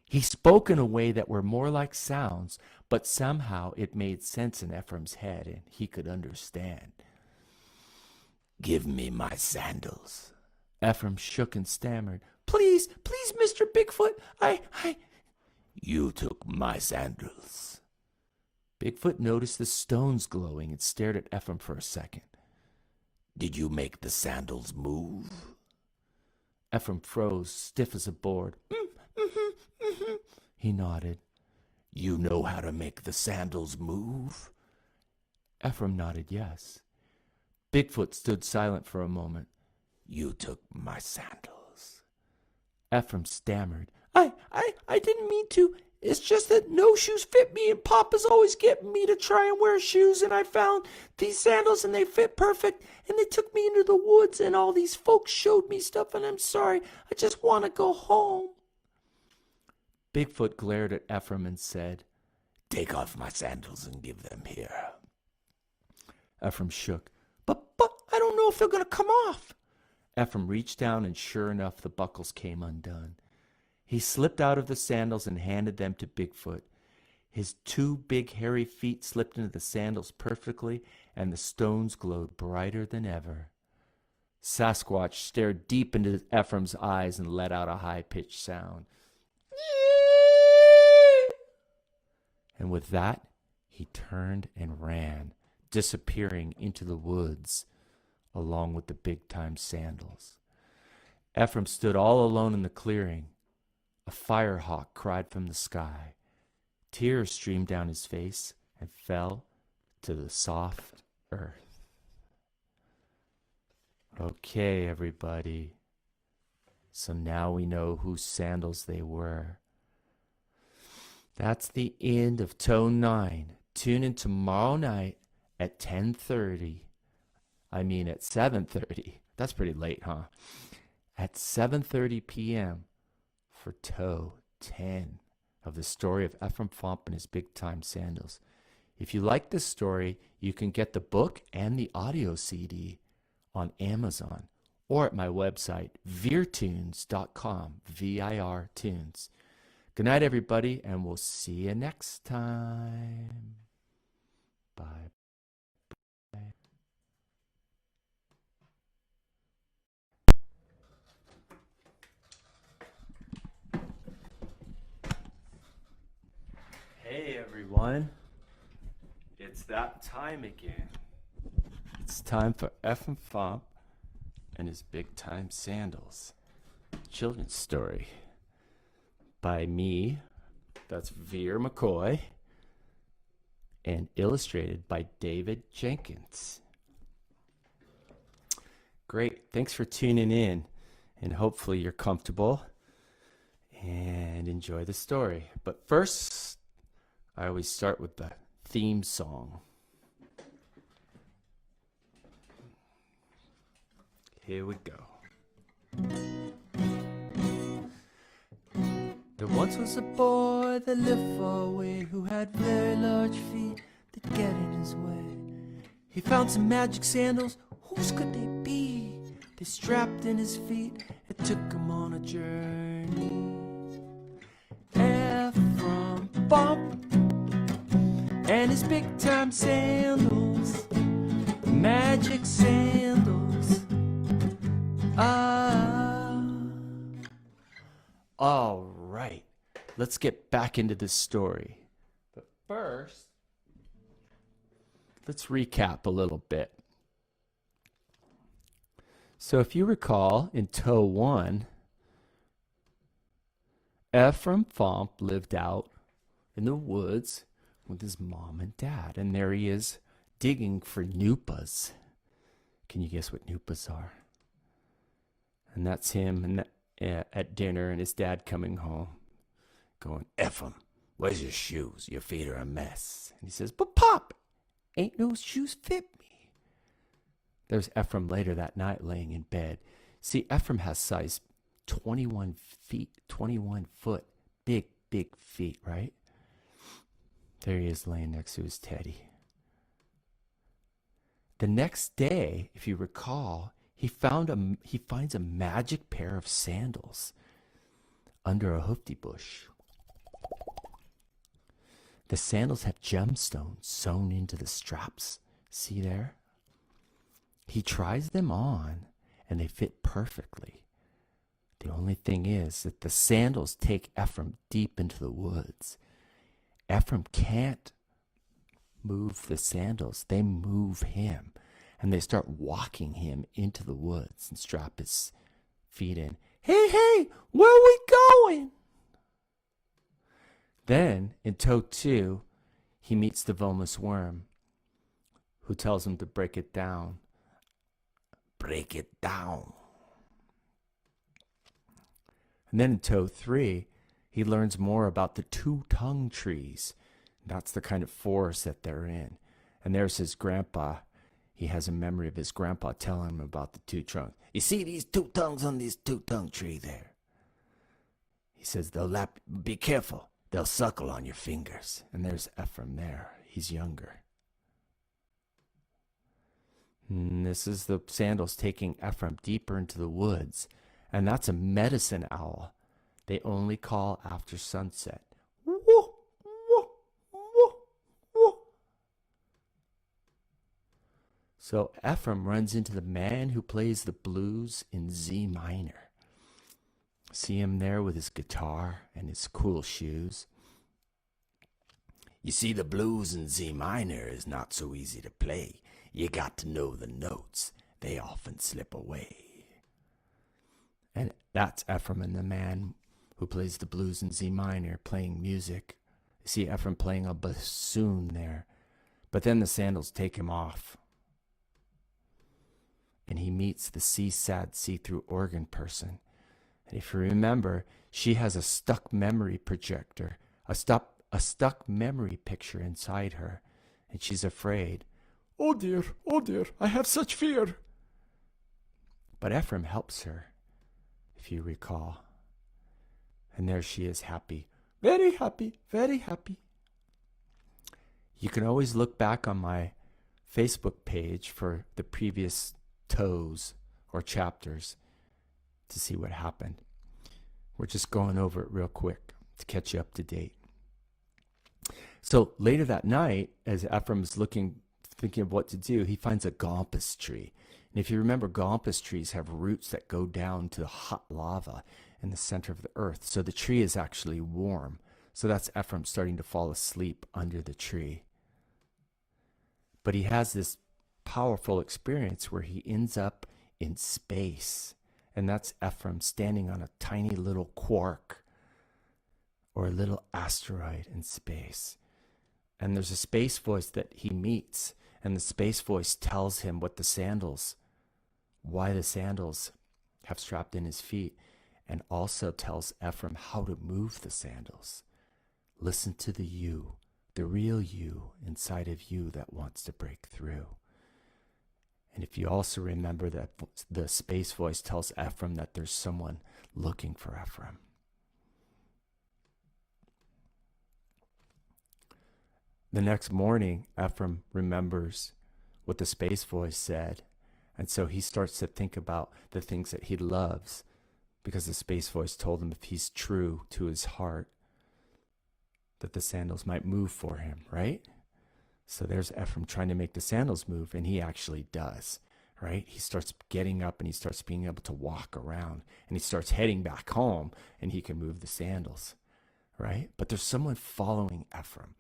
He spoke in a way that were more like sounds, but somehow it made sense in Ephraim's head, and he could understand. "Give me my sandals." Ephraim shook and stammered. Please, Mr. Bigfoot, You took my sandals." Bigfoot noticed the stones glowing and stared at Ephraim for a second. "Did you make the sandals move?" Ephraim froze, stiff as a board. He nodded. "You know how to make the sandals move?" Ephraim nodded yes. Bigfoot stood silent for a moment. "You took my sandals." Ephraim stammered. I didn't mean to. It's just that no shoes fit me, and Papa's always getting me to try and wear shoes, and I found these sandals, and they fit perfect, and they took me into the woods, and all these folks showed me stuff, and I'm sorry. I just want to go home." Bigfoot glared at Ephraim and said, "Take off my sandals and give them here." Ephraim shook. But I don't know if they're going to come off." Ephraim reached down, and sure enough, the buckles came undone. He slipped out of the sandals and handed them to Bigfoot. His 2 big hairy feet slipped into the sandals perfectly, and the stones glowed brighter than ever. Sasquatch stared deep into Ephraim's eyes and let out a high-pitched sound. And with that, he turned and ran, disappearing into the woods, along with the big-time sandals. Ephraim stood all alone in the clearing. A firehawk cried from the sky. Tears streamed down his face and fell to the soft earth. Okay, everybody. So now we know whose sandals they were. That's the end of Tone 9. Tune in tomorrow night at 10:30. At 7:30. That's pretty late, huh? At 7:30 p.m. for Toe 10 of the story of Ephraim Fomp and his big-time sandals. If you like this story, you can get the book and the audio CD on Amazon or at my website, virtunes.com, V-I-R tunes. Good night, everybody, and we'll see you next time. Bye. Hey, everyone. It's that time again. It's time for Ephraim Fomp and his big-time sandals. Children's story. By me, that's Veer McCoy, and illustrated by David Jenkins. Great, thanks for tuning in, and hopefully you're comfortable and enjoy the story. But first, I always start with the theme song. Here we go. There once was a boy that lived far away who had very large feet that get in his way. He found some magic sandals, whose could they be? They strapped in his feet and took him on a journey. Fomp and his big time sandals, magic sandals. All right, let's get back into this story. But first, let's recap a little bit. So if you recall, in Toe 1, Ephraim Fomp lived out in the woods with his mom and dad. And there he is digging for nupas. Can you guess what nupas are? And that's him at dinner and his dad coming home going, Ephraim, where's your shoes? Your feet are a mess. And he says, but Pop, ain't no shoes fit me. There's Ephraim later that night laying in bed. See, Ephraim has size 21 foot, big feet, right? There he is laying next to his teddy. The next day, if you recall, he finds a magic pair of sandals under a hoofty bush. The sandals have gemstones sewn into the straps. See there? He tries them on, and they fit perfectly. The only thing is that the sandals take Ephraim deep into the woods. Ephraim can't move the sandals. They move him, and they start walking him into the woods and strap his feet in. Hey, where are we going? Then, in Toe 2, he meets the Vomus worm, who tells him to break it down. Break it down. And then in Toe 3, he learns more about the two-tongue trees. That's the kind of forest that they're in. And there's his grandpa. He has a memory of his grandpa telling him about the two trunks. You see these two tongues on this two-tongue tree there? He says, be careful. They'll suckle on your fingers. And there's Ephraim there. He's younger. And this is the sandals taking Ephraim deeper into the woods. And that's a medicine owl. They only call after sunset. Woo, woo, woo, woo. So Ephraim runs into the man who plays the blues in Z minor. See him there with his guitar and his cool shoes. You see, the blues in Z minor is not so easy to play. You got to know the notes. They often slip away. And that's Ephraim and the man who plays the blues in Z minor playing music. You see Ephraim playing a bassoon there. But then the sandals take him off. And he meets the sad see-through organ person. And if you remember, she has a stuck memory projector, a stuck memory picture inside her. And she's afraid. Oh dear, I have such fear. But Ephraim helps her, if you recall. And there she is, happy. Very happy, very happy. You can always look back on my Facebook page for the previous toes or chapters to see what happened. We're just going over it real quick to catch you up to date. So later that night, as Ephraim's thinking of what to do, he finds a gompus tree. And if you remember, gompus trees have roots that go down to the hot lava in the center of the earth. So the tree is actually warm. So that's Ephraim starting to fall asleep under the tree. But he has this powerful experience where he ends up in space. And that's Ephraim standing on a tiny little quark or a little asteroid in space. And there's a space voice that he meets. And the space voice tells him why the sandals have strapped in his feet, and also tells Ephraim how to move the sandals. Listen to the you, the real you inside of you that wants to break through. And if you also remember that the space voice tells Ephraim that there's someone looking for Ephraim. The next morning, Ephraim remembers what the space voice said. And so he starts to think about the things that he loves, because the space voice told him if he's true to his heart, that the sandals might move for him, right? So there's Ephraim trying to make the sandals move, and he actually does, right? He starts getting up and he starts being able to walk around, and he starts heading back home, and he can move the sandals, right? But there's someone following Ephraim.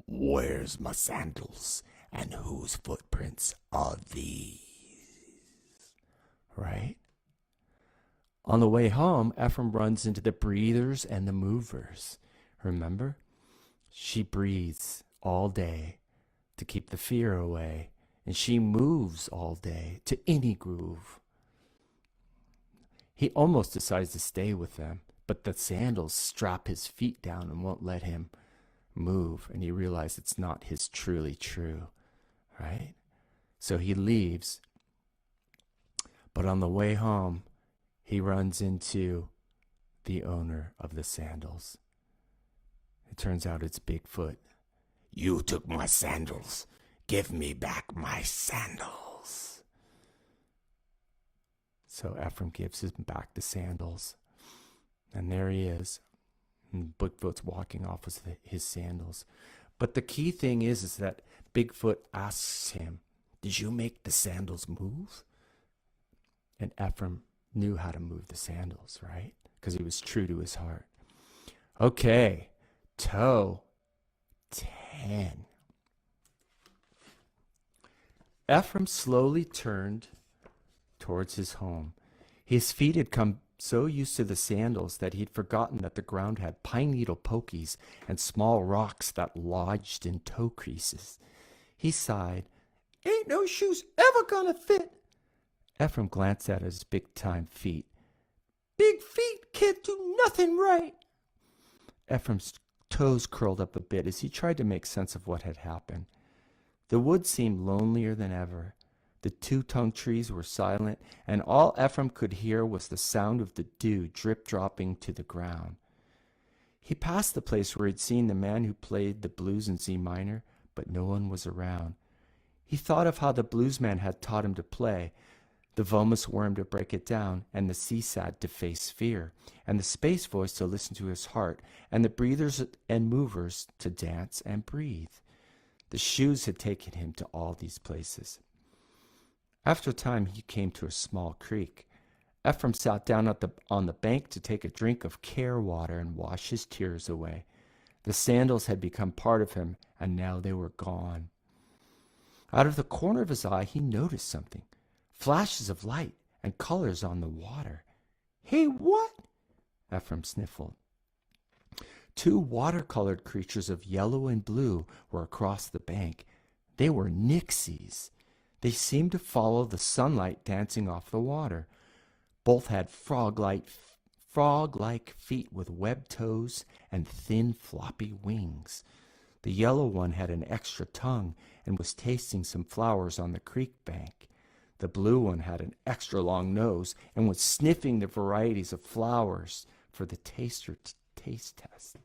Where's my sandals? And whose footprints are these? Right? On the way home, Ephraim runs into the breathers and the movers. Remember? She breathes all day to keep the fear away, and she moves all day to any groove. He almost decides to stay with them, but the sandals strap his feet down and won't let him move, and he realizes it's not his truly true, right? So he leaves, but on the way home, he runs into the owner of the sandals. It turns out it's Bigfoot. You took my sandals. Give me back my sandals. So Ephraim gives him back the sandals. And there he is. And Bigfoot's walking off with his sandals. But the key thing is that Bigfoot asks him, did you make the sandals move? And Ephraim knew how to move the sandals, right? Because he was true to his heart. Okay, toe 10. Ephraim slowly turned towards his home. His feet had come so used to the sandals that he'd forgotten that the ground had pine needle pokies and small rocks that lodged in toe creases. He sighed. Ain't no shoes ever gonna fit. Ephraim glanced at his big-time feet. Big feet can't do nothing right. Ephraim's toes curled up a bit as he tried to make sense of what had happened. The woods seemed lonelier than ever. The two-tongued trees were silent, and all Ephraim could hear was the sound of the dew drip-dropping to the ground. He passed the place where he'd seen the man who played the blues in Z minor, but no one was around. He thought of how the bluesman had taught him to play, the vomus worm to break it down, and the seasad to face fear, and the space voice to listen to his heart, and the breathers and movers to dance and breathe. The shoes had taken him to all these places. After a time, he came to a small creek. Ephraim sat down on the bank to take a drink of care water and wash his tears away. The sandals had become part of him, and now they were gone. Out of the corner of his eye, he noticed something. Flashes of light and colors on the water. Hey, what? Ephraim sniffled. Two watercolored creatures of yellow and blue were across the bank. They were nixies. They seemed to follow the sunlight dancing off the water. Both had frog-like feet with webbed toes and thin, floppy wings. The yellow one had an extra tongue and was tasting some flowers on the creek bank. The blue one had an extra long nose and was sniffing the varieties of flowers for the taste test.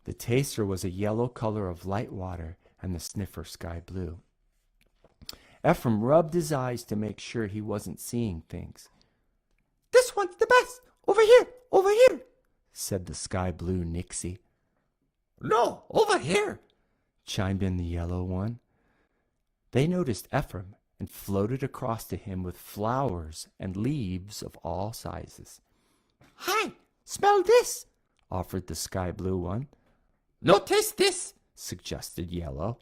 The taster was a yellow color of light water and the sniffer sky blue. Ephraim rubbed his eyes to make sure he wasn't seeing things. This one's the best! Over here, said the sky blue nixie. No, over here, chimed in the yellow one. They noticed Ephraim and floated across to him with flowers and leaves of all sizes. Hi, smell this, offered the sky blue one. No, taste this, suggested yellow.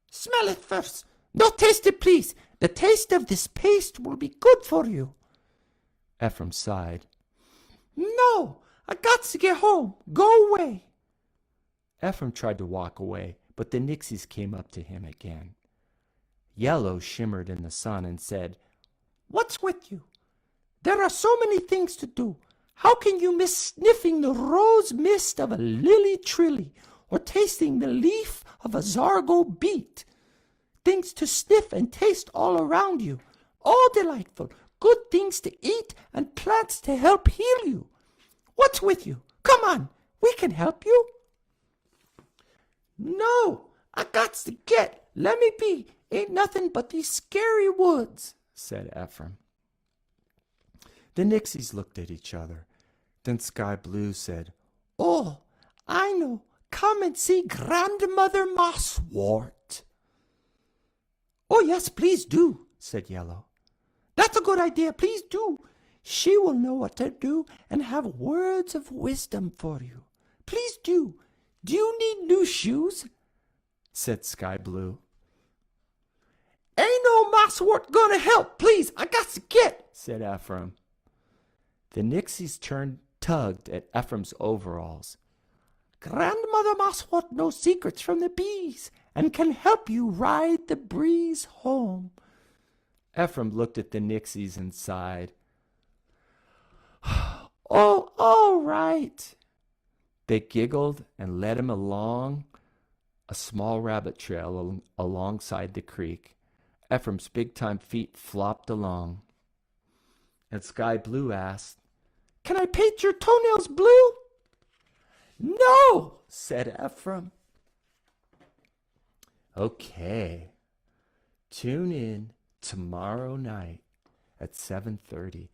Smell it first. No, taste it, please. The taste of this paste will be good for you. Ephraim sighed. No, I got to get home. Go away. Ephraim tried to walk away, but the nixies came up to him again. Yellow shimmered in the sun and said, What's with you? There are so many things to do. How can you miss sniffing the rose mist of a lily trilly or tasting the leaf of a zargo beet? Things to sniff and taste all around you. All delightful. Good things to eat and plants to help heal you. What's with you? Come on, we can help you. No, I got to get. Let me be. Ain't nothing but these scary woods, said Ephraim. The nixies looked at each other. Then Sky Blue said, Oh, I know. Come and see Grandmother Mosswort. Oh, yes, please do, said Yellow. That's a good idea. Please do. She will know what to do and have words of wisdom for you. Please do. Do you need new shoes? Said Sky Blue. Ain't no Mosswort gonna help. Please, I got to get, said Ephraim. The Nixies tugged at Ephraim's overalls. Grandmother Mosswort knows secrets from the bees and can help you ride the breeze home. Ephraim looked at the Nixies and sighed. Oh, all right. They giggled and led him along a small rabbit trail alongside the creek. Ephraim's big-time feet flopped along. And Sky Blue asked, Can I paint your toenails blue? No, said Ephraim. Okay. Tune in tomorrow night at 7:30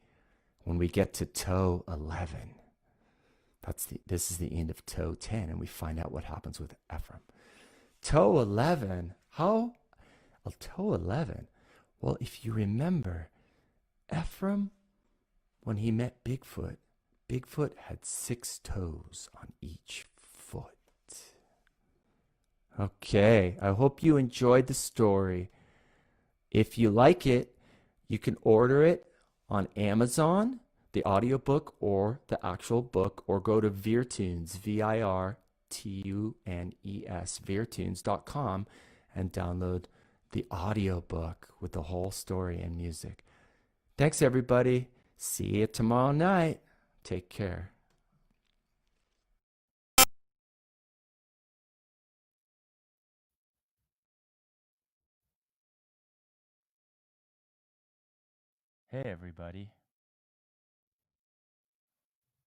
when we get to toe 11. This is the end of toe 10, and we find out what happens with Ephraim. Toe 11. How? Toe 11. Well, if you remember, Ephraim, when he met Bigfoot, Bigfoot had 6 toes on each foot. Okay, I hope you enjoyed the story. If you like it, you can order it on Amazon, the audiobook or the actual book, or go to Virtunes, VIRTUNES, Virtunes.com, and download the audiobook with the whole story and music. Thanks, everybody. See you tomorrow night. Take care. Hey, everybody.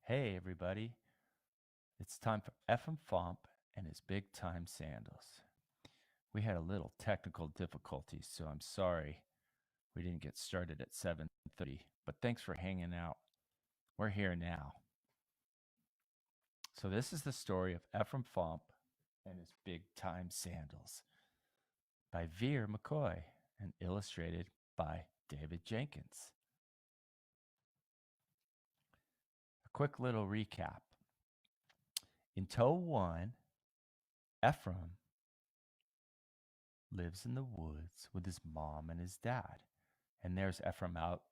Hey, everybody. It's time for Ephraim Fomp and his big time sandals. We had a little technical difficulty, so I'm sorry we didn't get started at 7:30, but thanks for hanging out. We're here now. So this is the story of Ephraim Fomp and his big time sandals by Veer McCoy and illustrated by David Jenkins. A quick little recap. In toe 1, Ephraim lives in the woods with his mom and his dad. And there's Ephraim out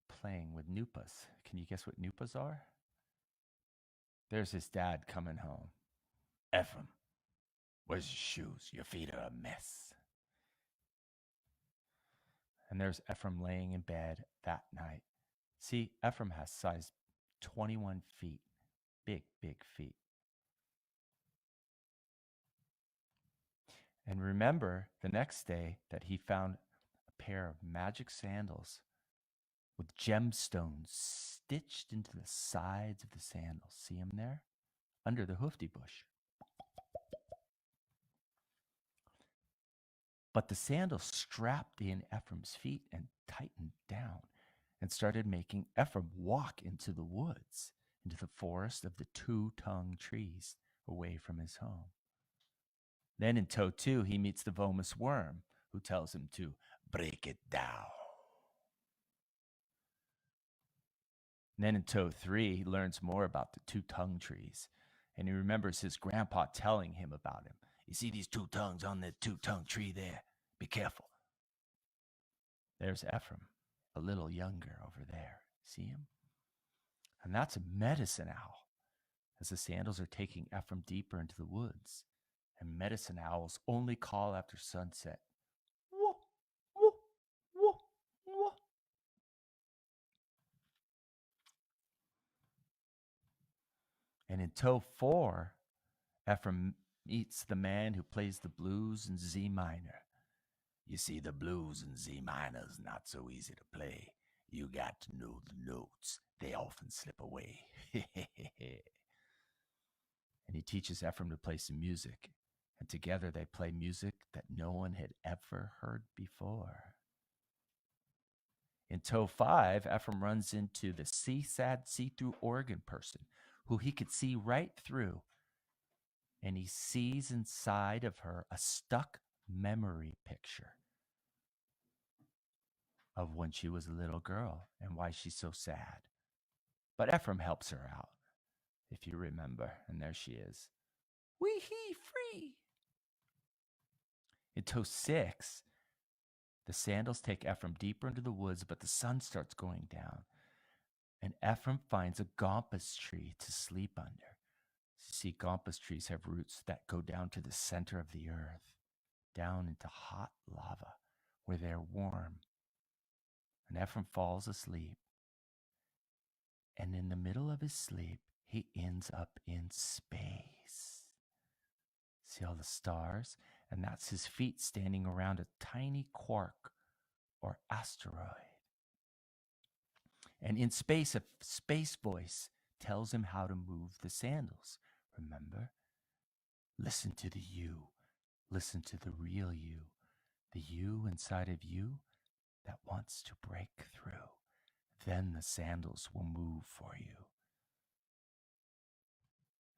playing with Nupas. Can you guess what Nupas are? There's his dad coming home. Ephraim, where's your shoes? Your feet are a mess. And there's Ephraim laying in bed that night. See, Ephraim has size 21 feet. Big, big feet. And remember the next day that he found a pair of magic sandals with gemstones stitched into the sides of the sandals. See them there? Under the hoofty bush. But the sandals strapped in Ephraim's feet and tightened down and started making Ephraim walk into the woods, into the forest of the 2-tongue trees away from his home. Then in toe 2, he meets the Vomus worm, who tells him to break it down. And then in toe 3, he learns more about the 2-tongue trees, and he remembers his grandpa telling him about him. You see these 2 tongues on the 2-tongue tree there? Be careful. There's Ephraim, a little younger over there. See him? And that's a medicine owl, as the sandals are taking Ephraim deeper into the woods. And medicine owls only call after sunset. Whoa, whoa, whoa, whoa. And in toe 4, Ephraim meets the man who plays the blues in Z minor. You see, the blues in Z minor is not so easy to play. You got to know the notes. They often slip away. And he teaches Ephraim to play some music. And together they play music that no one had ever heard before. In toe 5, Ephraim runs into the see-sad, see-through organ person who he could see right through, and he sees inside of her a stuck memory picture of when she was a little girl and why she's so sad. But Ephraim helps her out, if you remember, and there she is. Wee hee free. In toe 6, the sandals take Ephraim deeper into the woods, but the sun starts going down, and Ephraim finds a gompus tree to sleep under. See, gompus trees have roots that go down to the center of the earth, down into hot lava, where they're warm. And Ephraim falls asleep, and in the middle of his sleep, he ends up in space. See all the stars? And that's his feet standing around a tiny quark or asteroid. And in space, a space voice tells him how to move the sandals. Remember? Listen to the you. Listen to the real you. The you inside of you that wants to break through. Then the sandals will move for you.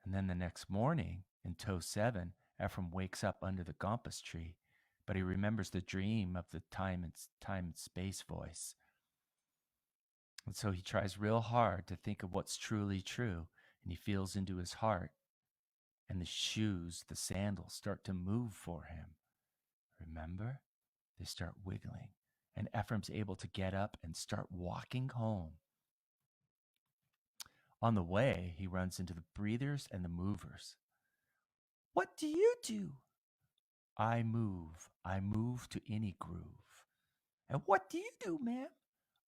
And then the next morning, in toe 7, Ephraim wakes up under the gompus tree, but he remembers the dream of the time and space voice. And so he tries real hard to think of what's truly true, and he feels into his heart, and the shoes, the sandals, start to move for him. Remember? They start wiggling, and Ephraim's able to get up and start walking home. On the way, he runs into the breathers and the movers. What do you do? I move to any groove. And what do you do, ma'am?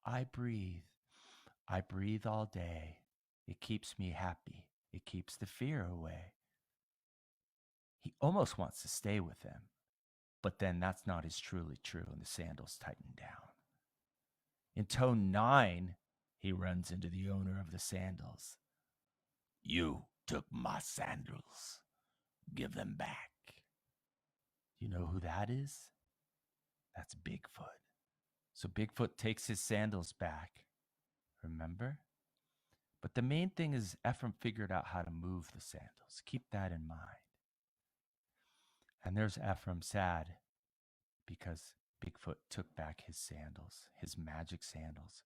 I breathe all day. It keeps me happy. It keeps the fear away. He almost wants to stay with them, but then that's not as truly true, and the sandals tighten down. In toe 9, he runs into the owner of the sandals. You took my sandals. Give them back. You know who that is? That's Bigfoot. So Bigfoot takes his sandals back. Remember? But the main thing is Ephraim figured out how to move the sandals. Keep that in mind. And there's Ephraim sad because Bigfoot took back his sandals, his magic sandals.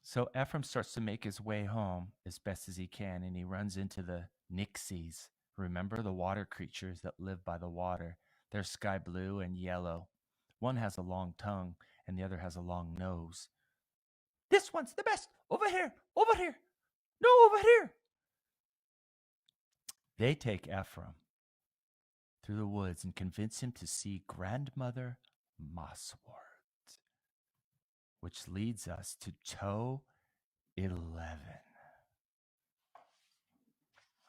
So Ephraim starts to make his way home as best as he can, and he runs into the nixies. Remember the water creatures that live by the water? They're sky blue and yellow. One has a long tongue, and the other has a long nose. This one's the best. Over here. Over here. No, over here. They take Ephraim through the woods and convince him to see Grandmother Mosswort, which leads us to toe 11.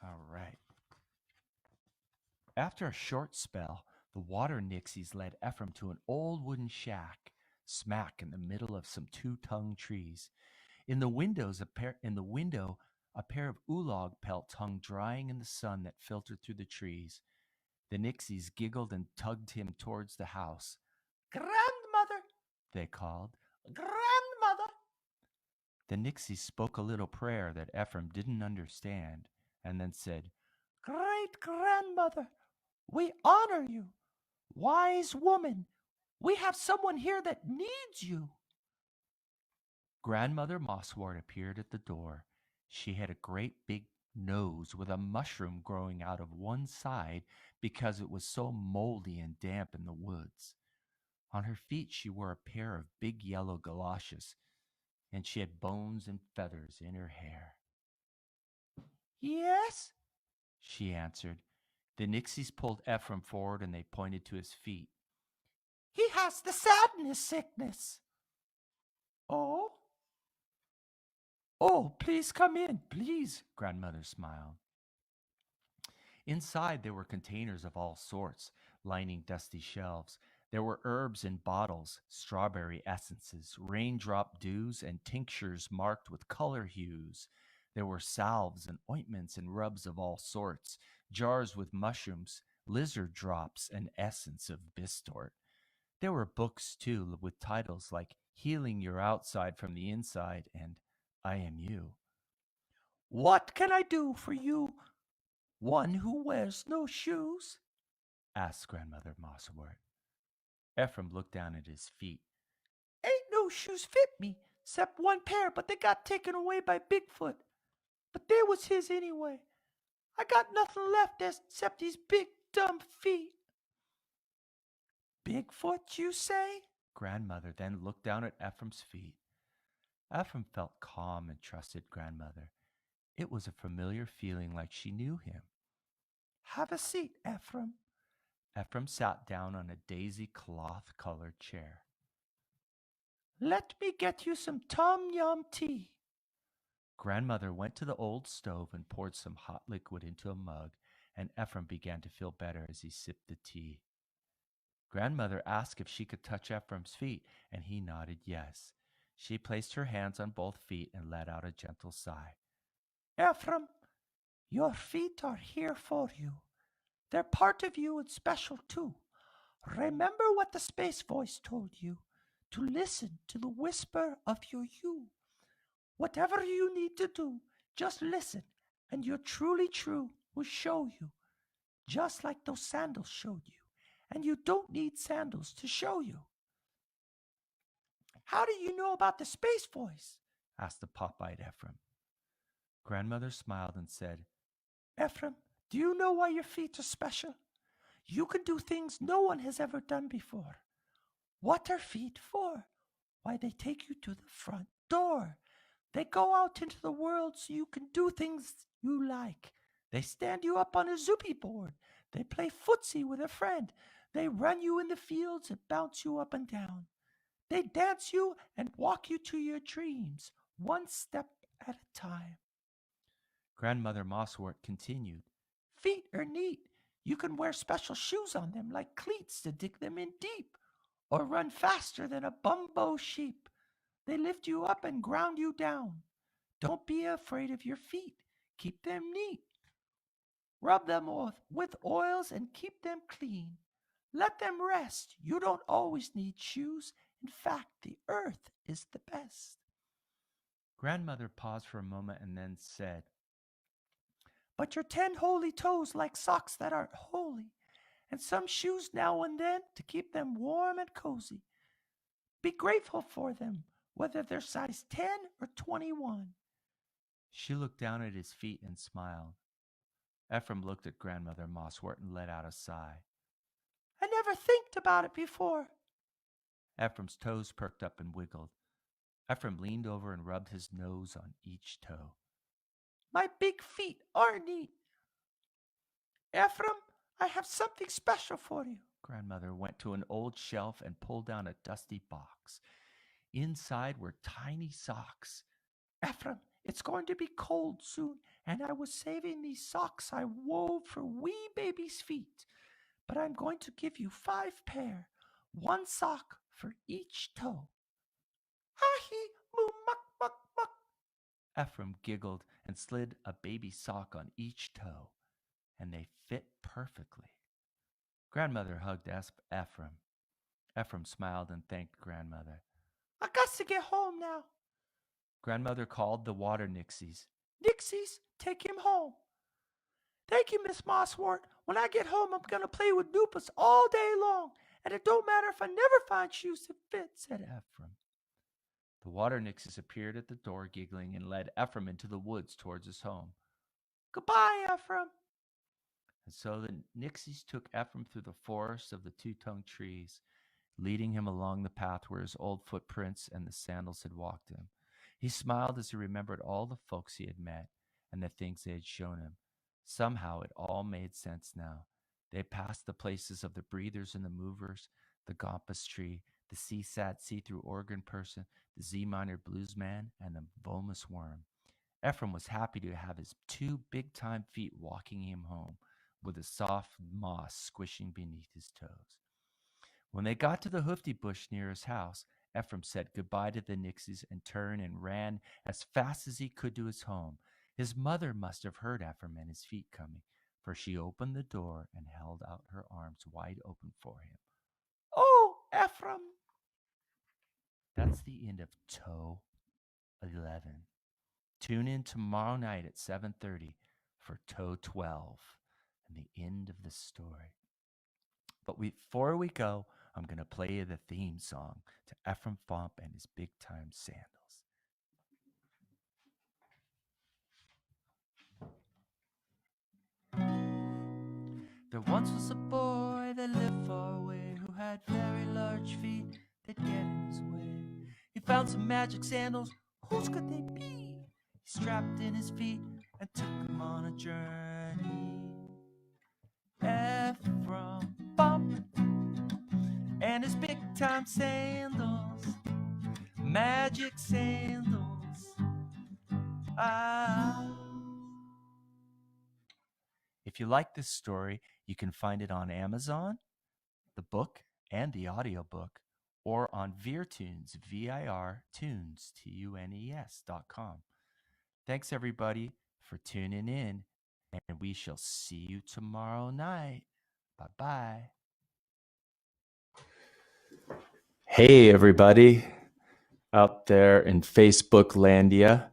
All right. After a short spell, the water nixies led Ephraim to an old wooden shack, smack in the middle of some two-tongued trees. In the window, a pair of oolog pelts hung drying in the sun that filtered through the trees. The nixies giggled and tugged him towards the house. Grandmother, they called. Grandmother. The nixies spoke a little prayer that Ephraim didn't understand, and then said, Great grandmother, we honor you. Wise woman, we have someone here that needs you. Grandmother Mosswort appeared at the door. She had a great big nose with a mushroom growing out of one side because it was so moldy and damp in the woods. On her feet she wore a pair of big yellow galoshes, and she had bones and feathers in her hair. Yes, she answered. The nixies pulled Ephraim forward and they pointed to his feet. He has the sadness sickness. Oh? Oh, please come in, please, Grandmother smiled. Inside there were containers of all sorts, lining dusty shelves. There were herbs in bottles, strawberry essences, raindrop dews, and tinctures marked with color hues. There were salves and ointments and rubs of all sorts, jars with mushrooms, lizard drops, and essence of bistort. There were books, too, with titles like Healing Your Outside from the Inside and I Am You. What can I do for you, one who wears no shoes? Asked Grandmother Mosswort. Ephraim looked down at his feet. Ain't no shoes fit me, except one pair, but they got taken away by Bigfoot. But they was his anyway. I got nothing left except these big dumb feet. Bigfoot, you say? Grandmother then looked down at Ephraim's feet. Ephraim felt calm and trusted Grandmother. It was a familiar feeling like she knew him. Have a seat, Ephraim. Ephraim sat down on a daisy cloth-colored chair. Let me get you some tom yum tea. Grandmother went to the old stove and poured some hot liquid into a mug, and Ephraim began to feel better as he sipped the tea. Grandmother asked if she could touch Ephraim's feet, and he nodded yes. She placed her hands on both feet and let out a gentle sigh. Ephraim, your feet are here for you. They're part of you and special too. Remember what the space voice told you, to listen to the whisper of your you. Whatever you need to do, just listen, and your truly true will show you, just like those sandals showed you. And you don't need sandals to show you. How do you know about the space voice? Asked the pop-eyed Ephraim. Grandmother smiled and said, Ephraim, do you know why your feet are special? You can do things no one has ever done before. What are feet for? Why, they take you to the front door. They go out into the world so you can do things you like. They stand you up on a zoopy board. They play footsie with a friend. They run you in the fields and bounce you up and down. They dance you and walk you to your dreams, one step at a time. Grandmother Mosswort continued, Feet are neat. You can wear special shoes on them like cleats to dig them in deep, or run faster than a bumbo sheep. They lift you up and ground you down. Don't be afraid of your feet. Keep them neat. Rub them with oils and keep them clean. Let them rest. You don't always need shoes. In fact, the earth is the best. Grandmother paused for a moment and then said, But your 10 holy toes like socks that aren't holy, and some shoes now and then to keep them warm and cozy. Be grateful for them, whether they're size 10 or 21. She looked down at his feet and smiled. Ephraim looked at Grandmother Mosswort and let out a sigh. I never thinked about it before. Ephraim's toes perked up and wiggled. Ephraim leaned over and rubbed his nose on each toe. My big feet are neat. Ephraim, I have something special for you. Grandmother went to an old shelf and pulled down a dusty box. Inside were tiny socks. Ephraim, it's going to be cold soon, and I was saving these socks I wove for wee baby's feet. But I'm going to give you 5 pair, 1 sock for each toe. Ha-hee, moo, muck, muck, muck. Ephraim giggled and slid a baby sock on each toe, and they fit perfectly. Grandmother hugged Ephraim. Ephraim smiled and thanked Grandmother. I got to get home now. Grandmother called the water nixies. Nixies, take him home. Thank you, Miss Mosswort. When I get home, I'm going to play with Noopus all day long, and it don't matter if I never find shoes that fit, said Ephraim. The water nixies appeared at the door giggling and led Ephraim into the woods towards his home. Goodbye, Ephraim. And so the nixies took Ephraim through the forest of the two-tongued trees, leading him along the path where his old footprints and the sandals had walked him. He smiled as he remembered all the folks he had met and the things they had shown him. Somehow it all made sense now. They passed the places of the breathers and the movers, the Gompus tree, the CSAT see-through organ person, the Z minor blues man, and the Vomus worm. Ephraim was happy to have his 2 big-time feet walking him home, with the soft moss squishing beneath his toes. When they got to the hoofty bush near his house, Ephraim said goodbye to the nixies and turned and ran as fast as he could to his home. His mother must have heard Ephraim and his feet coming, for she opened the door and held out her arms wide open for him. Oh, Ephraim! That's the end of Toe 11. Tune in tomorrow night at 7:30 for Toe 12 and the end of the story. But before we go, I'm going to play you the theme song to Ephraim Fomp and his Big Time Sandals. There once was a boy that lived far away who had very large feet that get in his way. He found some magic sandals. Whose could they be? He strapped in his feet and took him on a journey. Ephraim Bump and his big time sandals, magic sandals. If you like this story, you can find it on Amazon, the book and the audiobook, or on VirTunes, VIR-Tunes, TUNES.com. Thanks everybody for tuning in, and we shall see you tomorrow night. Bye-bye. Hey everybody out there in Facebook Landia.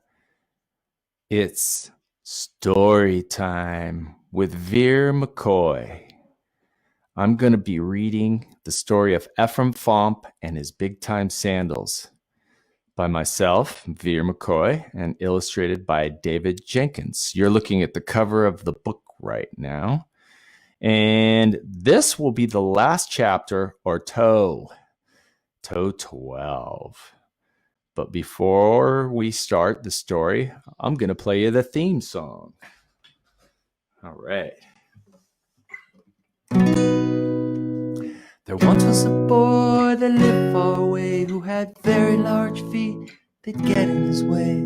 It's story time with Veer McCoy. I'm going to be reading the story of Ephraim Fomp and his Big Time Sandals by myself, Veer McCoy, and illustrated by David Jenkins. You're looking at the cover of the book right now. And this will be the last chapter, or toe 12. But before we start the story, I'm going to play you the theme song. All right. There once was a boy that lived far away who had very large feet that get in his way.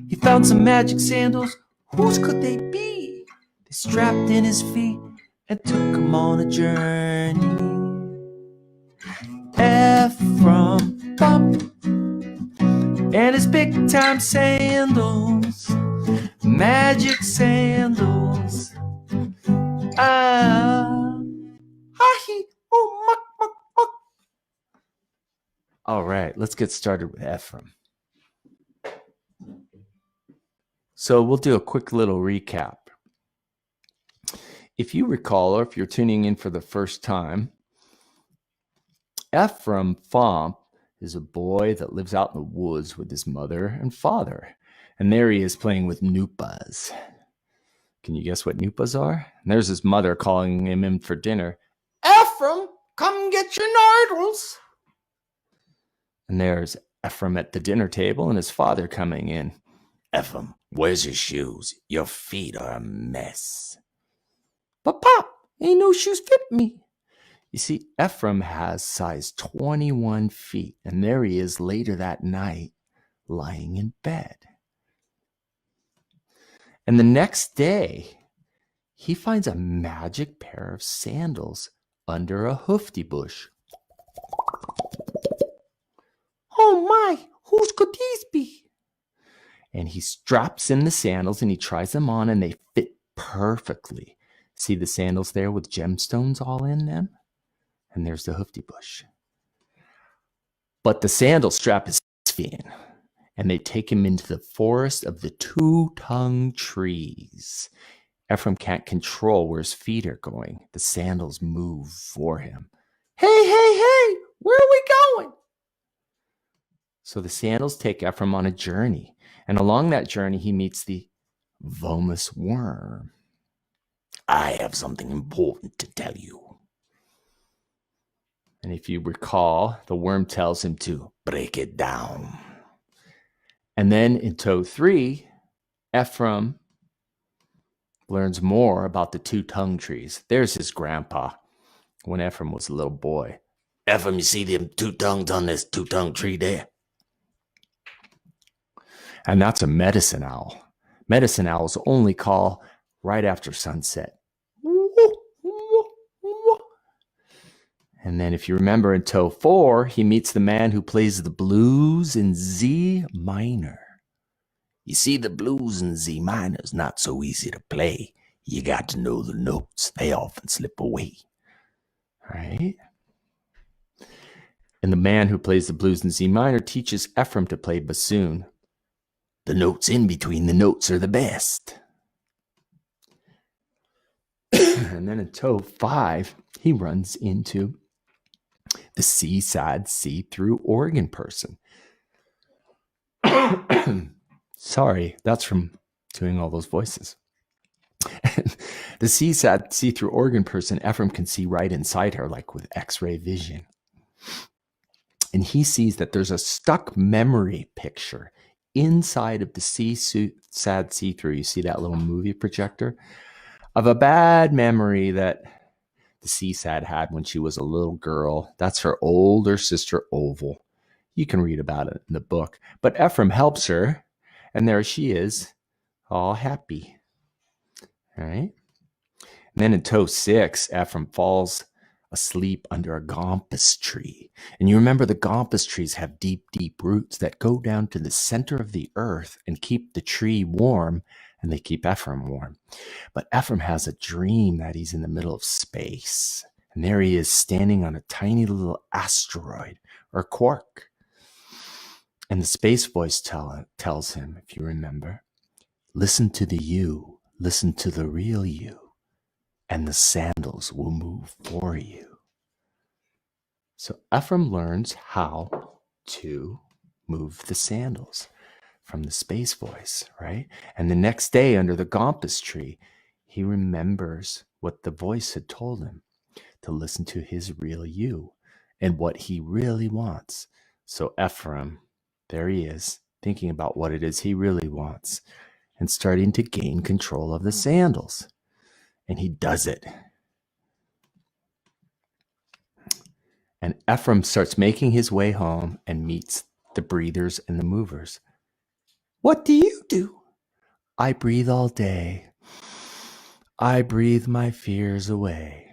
He found some magic sandals. Whose could they be? They strapped in his feet and took him on a journey. Ephraim Bump and his big time sandals, magic sandals. All right, let's get started with Ephraim. So we'll do a quick little recap. If you recall, or if you're tuning in for the first time, Ephraim Fomp is a boy that lives out in the woods with his mother and father. And there he is playing with Noopas. Can you guess what Noopas are? And there's his mother calling him in for dinner. Ephraim, come get your noodles. And there's Ephraim at the dinner table and his father coming in. Ephraim, where's your shoes? Your feet are a mess. But Pop, ain't no shoes fit me. You see, Ephraim has size 21 feet, and there he is later that night, lying in bed. And the next day, he finds a magic pair of sandals under a hoofty bush. Oh my, whose could these be? And he straps in the sandals and he tries them on, and they fit perfectly. See the sandals there with gemstones all in them? And there's the hoofty bush. But the sandal strap is in, and they take him into the forest of the two-tongued trees. Ephraim can't control where his feet are going. The sandals move for him. Hey, where are we going? So the sandals take Ephraim on a journey, and along that journey he meets the Vomus worm. I have something important to tell you. And if you recall, the worm tells him to break it down. And then in toe 3, Ephraim learns more about the two-tongue trees. There's his grandpa when Ephraim was a little boy. Ephraim, you see them two tongues on this two-tongue tree there? And that's a medicine owl. Medicine owls only call right after sunset. And then if you remember in toe 4, he meets the man who plays the blues in Z minor. You see, the blues in Z minor is not so easy to play. You got to know the notes. They often slip away. Right? And the man who plays the blues in Z minor teaches Ephraim to play bassoon. The notes in between the notes are the best. And then in toe 5, he runs into the seaside see-through organ person. Sorry, that's from doing all those voices. The seaside see-through organ person, Ephraim can see right inside her, like with X-ray vision. And he sees that there's a stuck memory picture inside of the sad see-through. You see that little movie projector of a bad memory that the seasad had when she was a little girl. That's her older sister, Oval. You can read about it in the book. But Ephraim helps her, and there she is, all happy. All right? And then in toe 6, Ephraim falls asleep under a gompus tree. And you remember the gompus trees have deep, deep roots that go down to the center of the earth and keep the tree warm, and they keep Ephraim warm. But Ephraim has a dream that he's in the middle of space. And there he is standing on a tiny little asteroid or quark. And the space voice tells him, if you remember, listen to the you, listen to the real you, and the sandals will move for you. So Ephraim learns how to move the sandals from the space voice, right? And the next day under the gompus tree, he remembers what the voice had told him, to listen to his real you and what he really wants. So Ephraim, there he is, thinking about what it is he really wants and starting to gain control of the sandals. And he does it. And Ephraim starts making his way home and meets the breathers and the movers. What do you do? I breathe all day. I breathe my fears away.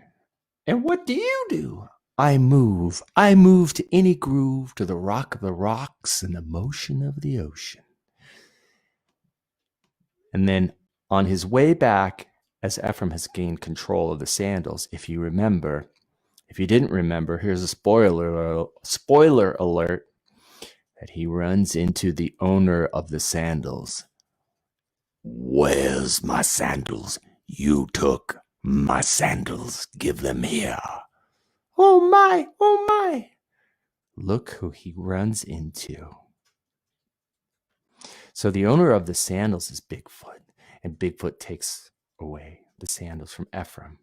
And what do you do? I move. I move to any groove, to the rock of the rocks and the motion of the ocean. And then on his way back, as Ephraim has gained control of the sandals, if you remember, if you didn't remember, here's a spoiler alert, that he runs into the owner of the sandals. Where's my sandals? You took my sandals. Give them here. Oh my, oh my. Look who he runs into. So the owner of the sandals is Bigfoot, and Bigfoot takes away the sandals from Ephraim.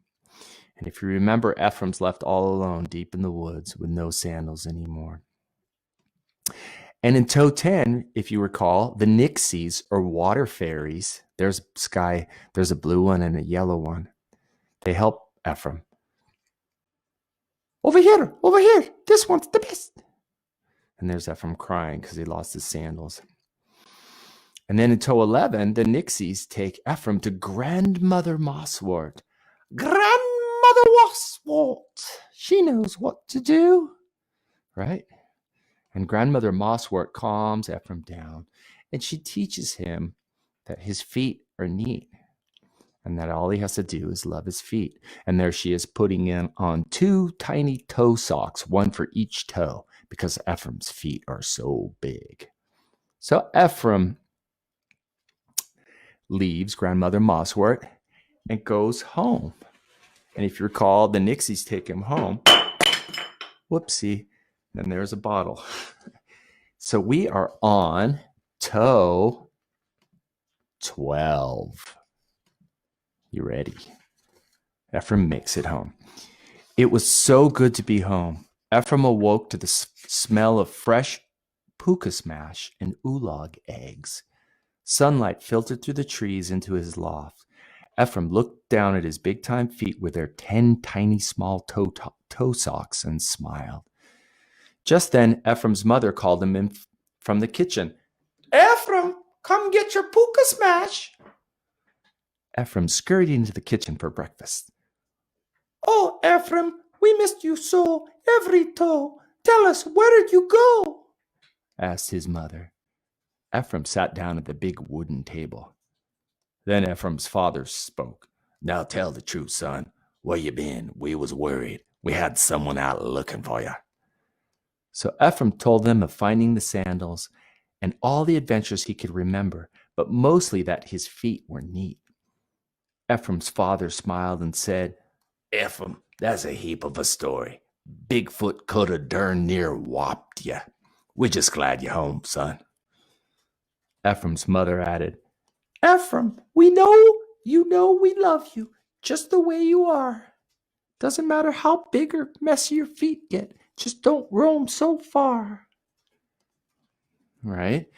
And if you remember, Ephraim's left all alone deep in the woods with no sandals anymore. And in toe 10, if you recall, the Nixies or water fairies, there's a blue one and a yellow one. They help Ephraim. Over here, this one's the best. And there's Ephraim crying because he lost his sandals. And then in toe 11, the Nixies take Ephraim to Grandmother Mosswort. Grandmother Mosswort, she knows what to do, right? And Grandmother Mosswort calms Ephraim down, and she teaches him that his feet are neat and that all he has to do is love his feet. And there she is putting on 2 tiny toe socks, one for each toe, because Ephraim's feet are so big. So Ephraim leaves Grandmother Mosswort and goes home. And if you recall, the Nixies take him home. Whoopsie. And there's a bottle. So we are on toe 12. You ready? Ephraim makes it home. It was so good to be home. Ephraim awoke to the smell of fresh puka smash and oolong eggs. Sunlight filtered through the trees into his loft. Ephraim looked down at his big-time feet with their 10 tiny small toe socks and smiled. Just then, Ephraim's mother called him in from the kitchen. Ephraim, come get your puka smash. Ephraim scurried into the kitchen for breakfast. Oh, Ephraim, we missed you so, every toe. Tell us, where did you go? Asked his mother. Ephraim sat down at the big wooden table. Then Ephraim's father spoke. Now tell the truth, son. Where you been? We was worried. We had someone out looking for you. So Ephraim told them of finding the sandals and all the adventures he could remember, but mostly that his feet were neat. Ephraim's father smiled and said, "Ephraim, that's a heap of a story. Bigfoot could have darn near whopped you. We're just glad you're home, son." Ephraim's mother added, "Ephraim, we know we love you just the way you are. Doesn't matter how big or messy your feet get. Just don't roam so far." Right?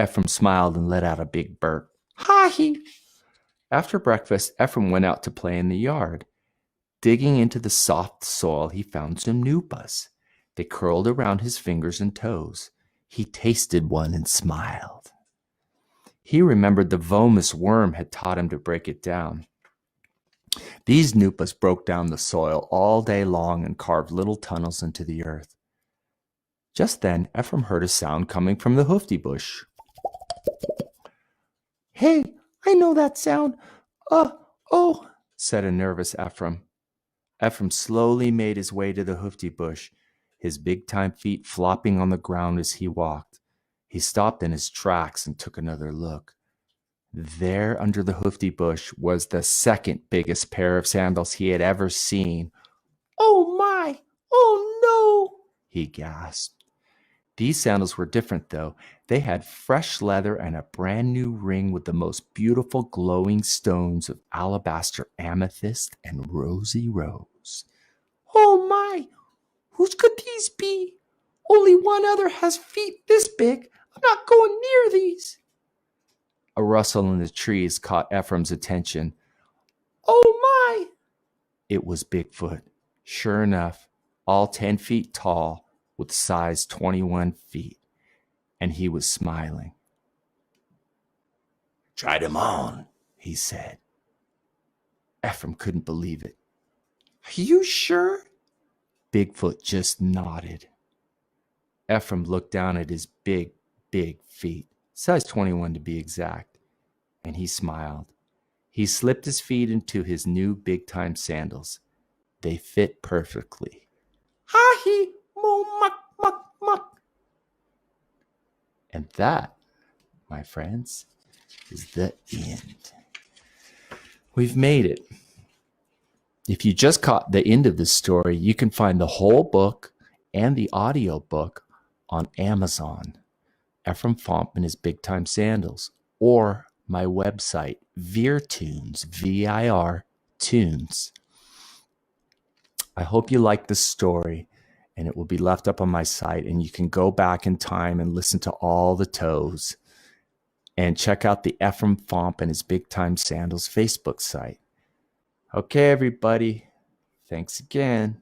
Ephraim smiled and let out a big burp. "Ha-hee." After breakfast, Ephraim went out to play in the yard. Digging into the soft soil, he found some nupas. They curled around his fingers and toes. He tasted one and smiled. He remembered the vomus worm had taught him to break it down. These nupas broke down the soil all day long and carved little tunnels into the earth. Just then, Ephraim heard a sound coming from the hoofty bush. "Hey, I know that sound. Oh," said a nervous Ephraim. Ephraim slowly made his way to the hoofty bush, his big-time feet flopping on the ground as he walked. He stopped in his tracks and took another look. There under the hoofty bush was the second biggest pair of sandals he had ever seen. "Oh my! Oh no!" he gasped. These sandals were different, though. They had fresh leather and a brand new ring with the most beautiful glowing stones of alabaster, amethyst, and rosy rose. "Oh my! Whose could these be? Only one other has feet this big. I'm not going near these." A rustle in the trees caught Ephraim's attention. "Oh my!" It was Bigfoot. Sure enough, all 10 feet tall, with size 21 feet. And he was smiling. "Try them on," he said. Ephraim couldn't believe it. "Are you sure?" Bigfoot just nodded. Ephraim looked down at his big, big feet, size 21 to be exact, and he smiled. He slipped his feet into his new big-time sandals. They fit perfectly. "Ha-hee, moo, muck, muck, muck." And that, my friends, is the end. We've made it. If you just caught the end of this story, you can find the whole book and the audio book on Amazon. Ephraim Fomp and his Big Time Sandals, or my website, VirTunes, VIR Tunes. I hope you like this story, and it will be left up on my site, and you can go back in time and listen to all the toes. And check out the Ephraim Fomp and his Big Time Sandals Facebook site. Okay, everybody. Thanks again.